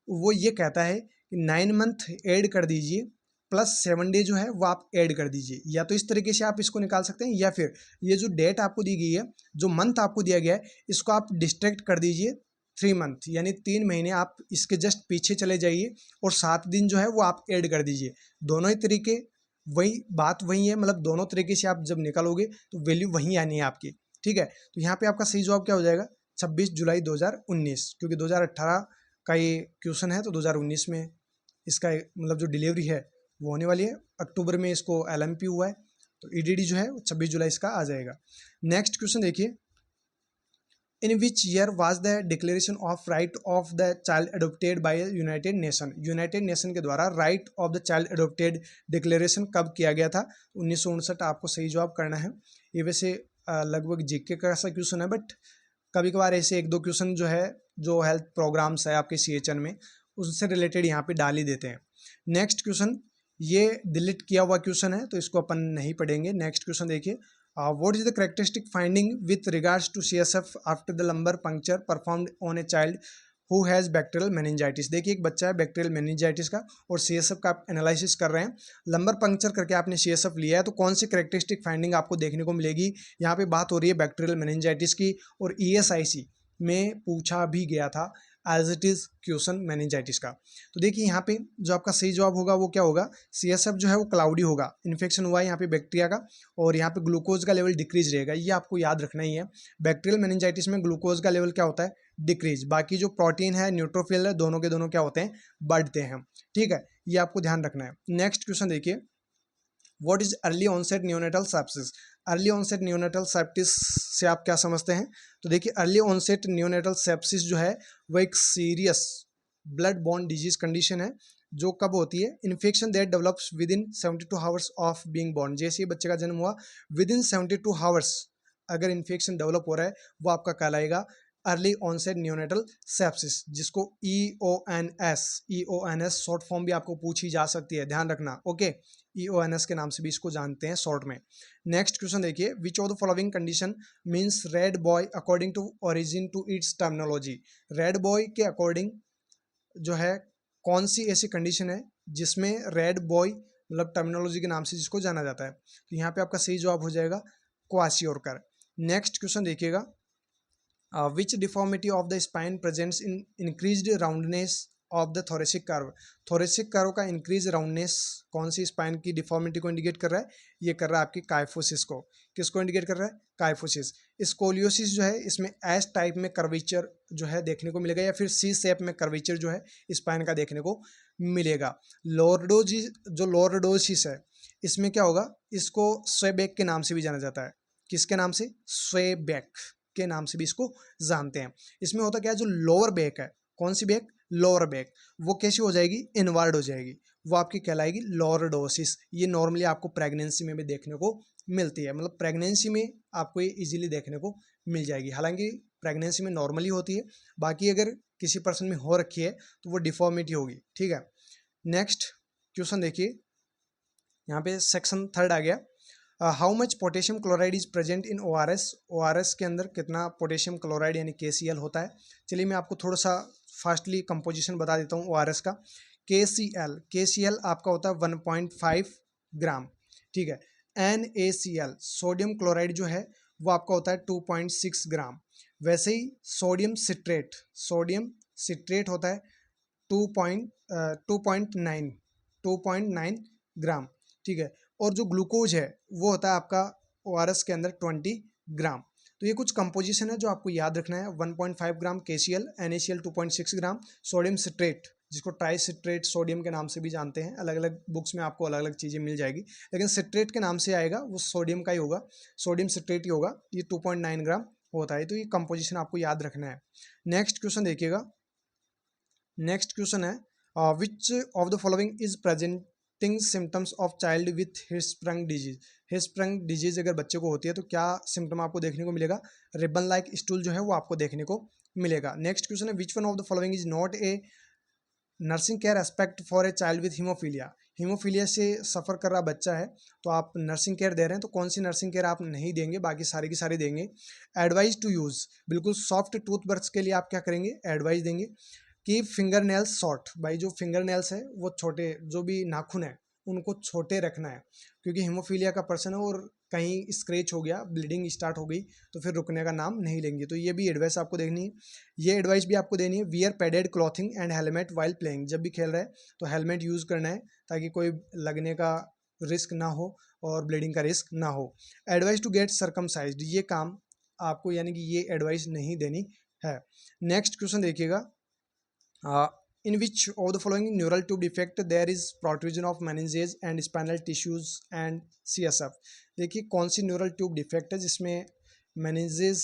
[SPEAKER 1] वो ये कहता है कि 9 मंथ ऐड कर दीजिए प्लस 7 डे जो है वो आप ऐड कर दीजिए, या तो इस तरीके से आप इसको निकाल सकते हैं या फिर ये जो डेट आपको दी गई है, जो मंथ आपको दिया गया है इसको आप डिस्ट्रैक्ट कर दीजिए 3 मंथ, यानी 3 महीने आप इसके जस्ट पीछे चले जाइए और 7 दिन जो है वो आप ऐड कर दीजिए। दोनों ही तरीके वही बात वही है, मतलब दोनों तरीके से आप जब निकालोगे तो वैल्यू वही आनी है आपकी। ठीक है, तो यहाँ पे आपका सही जवाब क्या हो जाएगा, 26 जुलाई 2019, क्योंकि 2018 का ये क्वेश्चन है तो 2019 में इसका मतलब जो डिलीवरी है वो होने वाली है। अक्टूबर में इसको एलएमपी हुआ है तो ईडीडी जो है 26 जुलाई इसका आ जाएगा। नेक्स्ट क्वेश्चन देखिए, in which year was the declaration of right of the child adopted by United Nation. United Nation के द्वारा right of the child adopted declaration कब किया गया था, 1959। आपको सही जवाब करना है। ये वैसे लगभग जीके का सा क्वेश्चन है, बट कभी कभार ऐसे एक दो क्वेश्चन जो है जो हेल्थ प्रोग्राम्स है आपके सीएचएन में उससे रिलेटेड यहाँ पे डाल ही देते हैं। नेक्स्ट क्वेश्चन, ये डिलीट किया हुआ क्वेश्चन है तो इसको अपन नहीं पढ़ेंगे। नेक्स्ट क्वेश्चन देखिए, what is the characteristic finding with regards to CSF after the lumbar puncture performed on a child who has bacterial meningitis. देखिए एक बच्चा है बैक्टीरियल मेनिंजाइटिस का और सीएसएफ का आप एनालिसिस कर रहे हैं, लंबर पंक्चर करके आपने सीएसएफ लिया है तो कौन सी कैरेक्टरिस्टिक फाइंडिंग आपको देखने को मिलेगी। यहाँ पे बात हो रही है बैक्टीरियल मेनिंजाइटिस की और ईएसआईसी में पूछा भी गया था as it is question meningitis का। तो देखिए यहाँ पे जो आपका सही जवाब होगा वो क्या होगा, सीएसएफ जो है वो क्लाउडी होगा, इन्फेक्शन हुआ है यहाँ पे बैक्टीरिया का और यहाँ पे ग्लूकोज का लेवल डिक्रीज रहेगा, ये आपको याद रखना ही है। बैक्टीरियल मेनिंजाइटिस में ग्लूकोज का लेवल क्या होता है, डिक्रीज, बाकी जो प्रोटीन है न्यूट्रोफिल है दोनों के दोनों क्या होते हैं, बढ़ते हैं। ठीक है, ये आपको ध्यान रखना है। नेक्स्ट क्वेश्चन देखिए, what is early onset neonatal sepsis. Early onset neonatal sepsis से आप क्या समझते हैं, तो देखिए अर्ली ऑनसेट न्यूनेटल सेप्सिस जो है वो एक serious blood borne disease condition है जो कब होती है, infection that develops with in 72 hours of being born, जैसे ही बच्चे का जन्म हुआ विद इन 72 आवर्स अगर इन्फेक्शन डेवलप हो रहा है वो आपका कहलाएगा अर्ली ऑनसेट न्यूनेटल सेप्सिस, जिसको EONS शॉर्ट फॉर्म भी आपको पूछी जा सकती है, ध्यान रखना। ओके, EONS के नाम से भी इसको जानते हैं शॉर्ट में। नेक्स्ट क्वेश्चन देखिए, which of the following condition means red boy according to origin to its terminology. Red boy के अकॉर्डिंग जो है कौन सी ऐसी कंडीशन है जिसमें रेड बॉय मतलब टर्मिनोलॉजी के नाम से जिसको जाना जाता है, तो यहाँ पे आपका सही जवाब हो जाएगा क्वासियोरकर। नेक्स्ट क्वेश्चन देखिएगा, which deformity of the spine presents in increased roundness of the thoracic curve। thoracic curve का increased roundness कौन सी स्पाइन की डिफॉर्मिटी को इंडिकेट कर रहा है, ये कर रहा है आपकी काइफोसिस को। किसको इंडिकेट कर रहा है, काइफोसिस। स्कोलियोसिस जो है इसमें एस टाइप में कर्वेचर जो है देखने को मिलेगा, या फिर सी शेप में कर्वेचर जो है स्पाइन का देखने को मिलेगा। लॉर्डोसिस है, इसमें क्या होगा, इसको स्वेबैक के नाम से भी जाना जाता है। किसके नाम से, स्वेबैक के नाम से भी इसको जानते हैं। इसमें होता क्या है, जो लोअर बैक है, कौन सी बैक, लोअर बैक, वो कैसी हो जाएगी, इनवर्ड हो जाएगी, वो आपकी कहलाएगी लॉर्डोसिस। ये नॉर्मली आपको प्रेगनेंसी में भी देखने को मिलती है, मतलब प्रेगनेंसी में आपको ये इजीली देखने को मिल जाएगी। हालांकि प्रेगनेंसी में नॉर्मली होती है, बाकी अगर किसी पर्सन में हो रखी है तो वो डिफॉर्मिटी होगी। ठीक है, नेक्स्ट क्वेश्चन देखिए, यहाँ पे सेक्शन 3 आ गया। How much potassium chloride is present in ORS। ORS के अंदर कितना पोटेशियम क्लोराइड यानी KCl होता है। चलिए मैं आपको थोड़ा सा फास्टली कंपोजिशन बता देता हूँ ORS का। KCl आपका होता है 1.5 ग्राम। ठीक है, NaCl सोडियम क्लोराइड जो है वो आपका होता है 2.6 ग्राम। वैसे ही सोडियम सिट्रेट होता है 2.9 ग्राम। ठीक है, और जो ग्लूकोज है वो होता है आपका ORS के अंदर 20 ग्राम। तो ये कुछ कंपोजिशन है जो आपको याद रखना है। 1.5 ग्राम KCl, NaCl 2.6 ग्राम, सोडियम सिट्रेट जिसको ट्राई सिट्रेट सोडियम के नाम से भी जानते हैं, अलग अलग बुक्स में आपको अलग अलग चीज़ें मिल जाएगी, लेकिन सिट्रेट के नाम से आएगा वो सोडियम का ही होगा, सोडियम सिट्रेट ही होगा। ये 2.9 ग्राम होता है, तो ये कंपोजिशन आपको याद रखना है। नेक्स्ट क्वेश्चन देखिएगा, नेक्स्ट क्वेश्चन है, which of the following is presenting symptoms of child with Hirschsprung disease. Hirschsprung disease अगर बच्चे को होती है तो क्या सिम्टम आपको देखने को मिलेगा, रिबन लाइक स्टूल जो है वो आपको देखने को मिलेगा। नेक्स्ट क्वेश्चन है, विच one of the following is not A nursing care aspect for a child with haemophilia. Haemophilia से सफ़र कर रहा बच्चा है तो आप नर्सिंग केयर दे रहे हैं, तो कौन सी नर्सिंग केयर आप नहीं देंगे, बाकी सारी की सारी देंगे। एडवाइज टू यूज़, बिल्कुल सॉफ्ट टूथब्रश के लिए आप क्या करेंगे, एडवाइस देंगे कि फिंगर नेल्स शॉर्ट, भाई जो फिंगर नेल्स है वो छोटे, जो भी नाखून है उनको छोटे रखना है, क्योंकि हीमोफीलिया का पर्सन है और कहीं स्क्रैच हो गया, ब्लीडिंग स्टार्ट हो गई तो फिर रुकने का नाम नहीं लेंगे। तो ये भी एडवाइस आपको देखनी है, ये एडवाइस भी आपको देनी है। Wear padded clothing and helmet while playing, जब भी खेल रहे हैं तो हेलमेट यूज़ करना है ताकि कोई लगने का रिस्क ना हो और ब्लीडिंग का रिस्क ना हो। एडवाइस टू गेट सर्कमसाइज्ड, ये काम आपको यानी कि ये एडवाइस नहीं देनी है। नेक्स्ट क्वेश्चन देखिएगा, in which of the following neural tube defect there is protrusion of meninges and spinal tissues and CSF। देखिए कौन सी न्यूरल ट्यूब डिफेक्ट है जिसमें meninges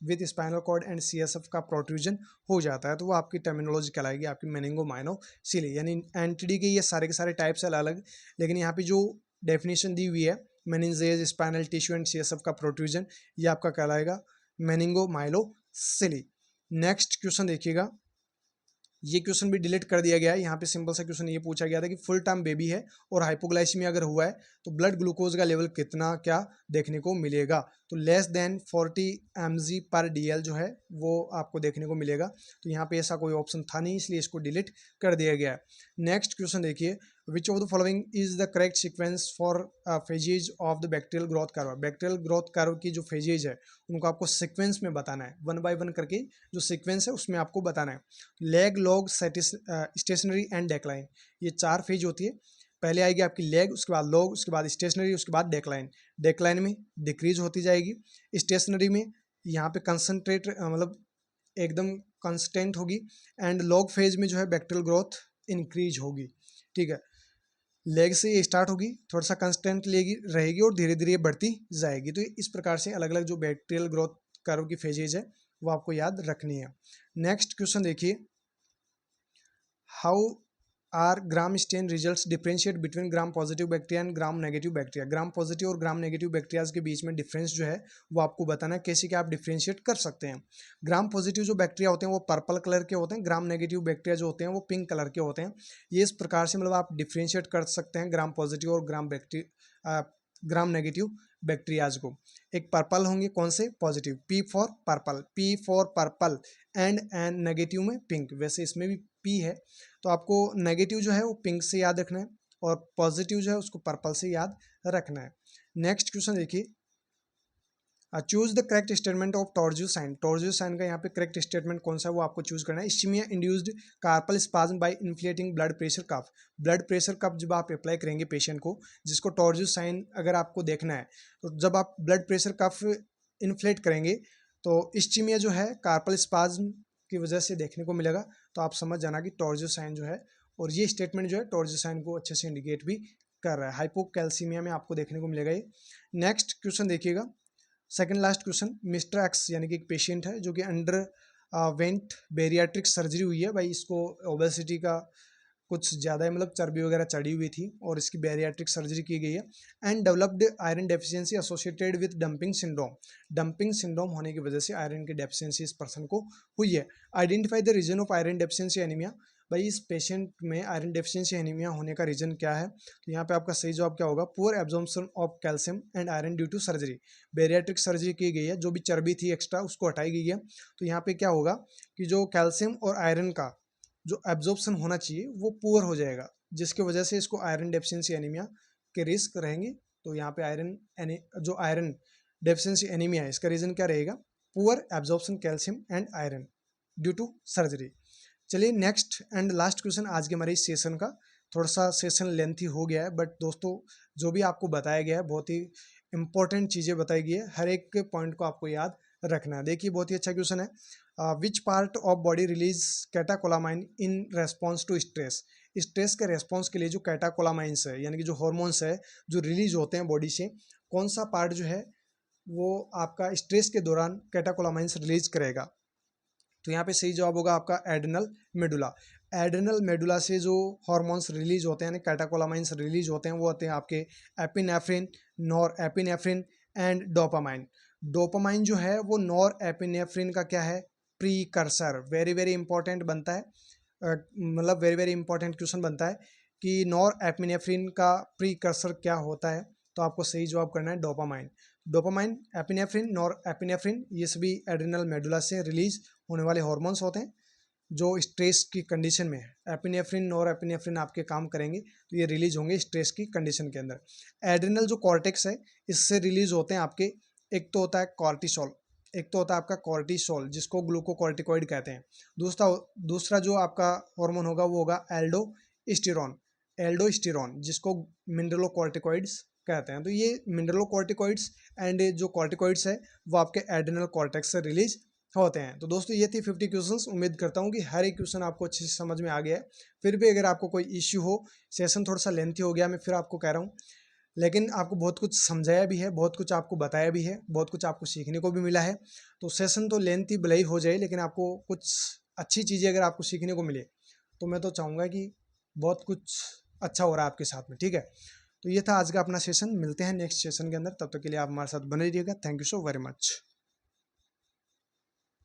[SPEAKER 1] with spinal cord and CSF का प्रोट्रूजन हो जाता है, तो वो आपकी टर्मिनोलॉजी कहलाएगी आपकी मेनिंगोमाइनोसिली। यानी एंटिडी के ये सारे के सारे टाइप्स अलग अलग, लेकिन यहाँ पे जो डेफिनेशन दी हुई है meninges spinal tissue and CSF का प्रोट्रूजन, ये आपका कहलाएगा मेनिंगोमाइलोसिली। नेक्स्ट क्वेश्चन देखिएगा, ये क्वेश्चन भी डिलीट कर दिया गया है। यहाँ पे सिंपल सा क्वेश्चन ये पूछा गया था कि फुल टर्म बेबी है और हाइपोग्लाइसीमिया अगर हुआ है तो ब्लड ग्लूकोज का लेवल कितना क्या देखने को मिलेगा, तो लेस देन 40 mg/dl जो है वो आपको देखने को मिलेगा। तो यहाँ पे ऐसा कोई ऑप्शन था नहीं, इसलिए इसको डिलीट कर दिया गया है। नेक्स्ट क्वेश्चन देखिए, which of the following is the correct sequence for phases of the bacterial growth curve. Bacterial growth curve की जो फेजेज है उनको आपको सीक्वेंस में बताना है, 1 बाय 1 करके जो सीक्वेंस है उसमें आपको बताना है। Lag, log, stationary and decline, ये 4 फेज होती है। पहले आएगी आपकी लेग, उसके बाद लॉग, उसके बाद स्टेशनरी, उसके बाद डेक्लाइन। डेक्लाइन में डिक्रीज होती जाएगी, स्टेशनरी में यहाँ पे कंसंट्रेट मतलब एकदम कंस्टेंट होगी, एंड लॉग फेज में जो है बैक्टीरियल ग्रोथ इंक्रीज होगी। ठीक है, लेग से ये स्टार्ट होगी, थोड़ा सा कंस्टेंट लेगी रहेगी और धीरे धीरे बढ़ती जाएगी। तो इस प्रकार से अलग अलग जो बैक्टीरियल ग्रोथ कर्व की फेजेज है वो आपको याद रखनी है। नेक्स्ट क्वेश्चन देखिए, how are gram stain results differentiate between gram positive bacteria and gram negative bacteria. Gram positive और ग्राम नेगेटिव बैक्टीरियाज के बीच में डिफरेंस जो है वो आपको बताना है, कैसे कि आप डिफरेंशिएट कर सकते हैं। ग्राम पॉजिटिव जो बैक्टीरिया होते हैं वो पर्पल कलर के होते हैं, ग्राम नेगेटिव बैक्टीरिया जो होते हैं वो पिंक कलर के होते हैं। ये इस प्रकार से मतलब आप डिफरेंशिएट कर सकते हैं ग्राम पॉजिटिव और ग्राम नेगेटिव बैक्टीरियाज को। एक पर्पल होंगे, कौन से? Positive, P for purple and negative में पिंक। वैसे इसमें भी पी है, तो आपको नेगेटिव जो है वो पिंक से याद रखना है और पॉजिटिव जो है उसको पर्पल से याद रखना है। नेक्स्ट क्वेश्चन देखिए, choose the correct statement of Trousseau sign. Trousseau sign का यहाँ पे करेक्ट स्टेटमेंट कौन सा है वो आपको चूज करना है। Ischaemia induced carpal spasm by inflating blood pressure cuff. Blood pressure cuff जब आप अप्लाई करेंगे पेशेंट को, जिसको टॉर्जियो साइन अगर आपको देखना है, तो जब आप ब्लड प्रेशर कफ इन्फ्लेट करेंगे तो इस्चीमिया जो है कार्पल स्पाज्म की वजह से देखने को मिलेगा। तो आप समझ जाना कि टॉर्जियो साइन जो है, और ये स्टेटमेंट जो है टॉर्जियो साइन को अच्छे से इंडिकेट भी कर रहा है। हाइपोकैल्सीमिया में आपको देखने को मिलेगा ये। नेक्स्ट क्वेश्चन देखिएगा, second last question, mister x यानी कि एक पेशेंट है जो कि अंडर वेंट बेरियाट्रिक सर्जरी हुई है। भाई इसको ओबेसिटी का कुछ ज़्यादा है, मतलब चर्बी वगैरह चढ़ी हुई थी और इसकी बैरियाट्रिक सर्जरी की गई है। And developed iron deficiency associated with dumping syndrome. Dumping syndrome होने की वजह से आयरन की डेफिशिएंसी इस पर्सन को हुई है। Identify the reason of iron deficiency anaemia. भाई इस पेशेंट में आयरन डेफिशिएंसी एनीमिया होने का रीजन क्या है? तो यहाँ पे आपका सही जवाब क्या होगा? Poor absorption of calcium and iron due to surgery. Bariatric surgery की गई है, जो भी चर्बी थी एक्स्ट्रा उसको हटाई गई है। तो यहाँ पे क्या होगा कि जो कैल्शियम और आयरन का जो एब्जॉर्प्शन होना चाहिए वो पुअर हो जाएगा, जिसकी वजह से इसको आयरन डेफिशिएंसी एनीमिया के रिस्क रहेंगे। तो यहाँ पे जो आयरन डेफिशिएंसी एनीमिया है इसका रीजन क्या रहेगा? Poor absorption calcium and iron due to surgery. चलिए नेक्स्ट एंड लास्ट क्वेश्चन आज के हमारे इस सेशन का। थोड़ा सा सेशन लेंथी हो गया है, बट दोस्तों जो भी आपको बताया गया है बहुत ही इंपॉर्टेंट चीज़ें बताई गई है, हर एक पॉइंट को आपको याद रखना है। देखिए बहुत ही अच्छा क्वेश्चन है, which part of body release catecholamine in response to stress. Stress के रेस्पॉन्स के लिए जो कैटाकोलामाइंस है यानी कि जो हॉर्मोन्स है जो रिलीज होते हैं बॉडी से, कौन सा पार्ट जो है वो आपका स्ट्रेस के दौरान कैटाकोलामाइंस रिलीज करेगा? तो यहाँ पे सही जवाब होगा आपका एड्रिनल मेडुला। एड्रिनल मेडुला से जो हार्मोन्स रिलीज होते हैं, कैटाकोलामाइंस रिलीज होते हैं, वो होते हैं आपके epinephrine, nor epinephrine and dopamine. Dopamine जो है वो नॉर एपिनेफ्रिन का क्या है? प्रीकर्सर। वेरी वेरी इंपॉर्टेंट बनता है, मतलब वेरी वेरी इंपॉर्टेंट क्वेश्चन बनता है कि नॉर एपिनेफ्रिन का प्रीकर्सर क्या होता है। तो आपको सही जवाब करना है dopamine. Dopamine, epinephrine, nor epinephrine, ये सभी एड्रिनल मेडुला से रिलीज होने वाले हार्मोन्स होते हैं जो स्ट्रेस की कंडीशन में है। एपिनेफ्रिन, नॉर एपिनेफ्रिन आपके काम करेंगे तो ये रिलीज होंगे स्ट्रेस की कंडीशन के अंदर। एड्रिनल जो कॉर्टेक्स है इससे रिलीज होते हैं आपके, एक तो होता है कॉर्टिसोल, एक तो होता है आपका कॉर्टिसोल जिसको ग्लूकोकॉर्टिकॉइड कहते हैं। दूसरा जो आपका हार्मोन होगा वो होगा एल्डोस्टेरॉन जिसको मिनरलोकॉर्टिकॉइड्स कहते हैं। तो ये मिनरलोकॉर्टिकॉइड्स एंड जो कॉर्टिकॉइड्स है वो आपके एड्रिनल कॉर्टेक्स से रिलीज होते हैं। तो दोस्तों ये थी 50 क्वेश्चंस। उम्मीद करता हूँ कि हर एक क्वेश्चन आपको अच्छे से समझ में आ गया है। फिर भी अगर आपको कोई इश्यू हो, सेशन थोड़ा सा लेंथी हो गया, मैं फिर आपको कह रहा हूँ, लेकिन आपको बहुत कुछ समझाया भी है, बहुत कुछ आपको बताया भी है, बहुत कुछ आपको सीखने को भी मिला है। तो सेशन तो लेंथी भले ही हो जाए, लेकिन आपको कुछ अच्छी चीज़ें अगर आपको सीखने को मिले तो मैं तो चाहूँगा कि बहुत कुछ अच्छा हो रहा है आपके साथ में। ठीक है, तो ये था आज का अपना सेशन। मिलते हैं नेक्स्ट सेशन के अंदर, तब तक के लिए आप हमारे साथ बने रहिएगा। Thank you so very much.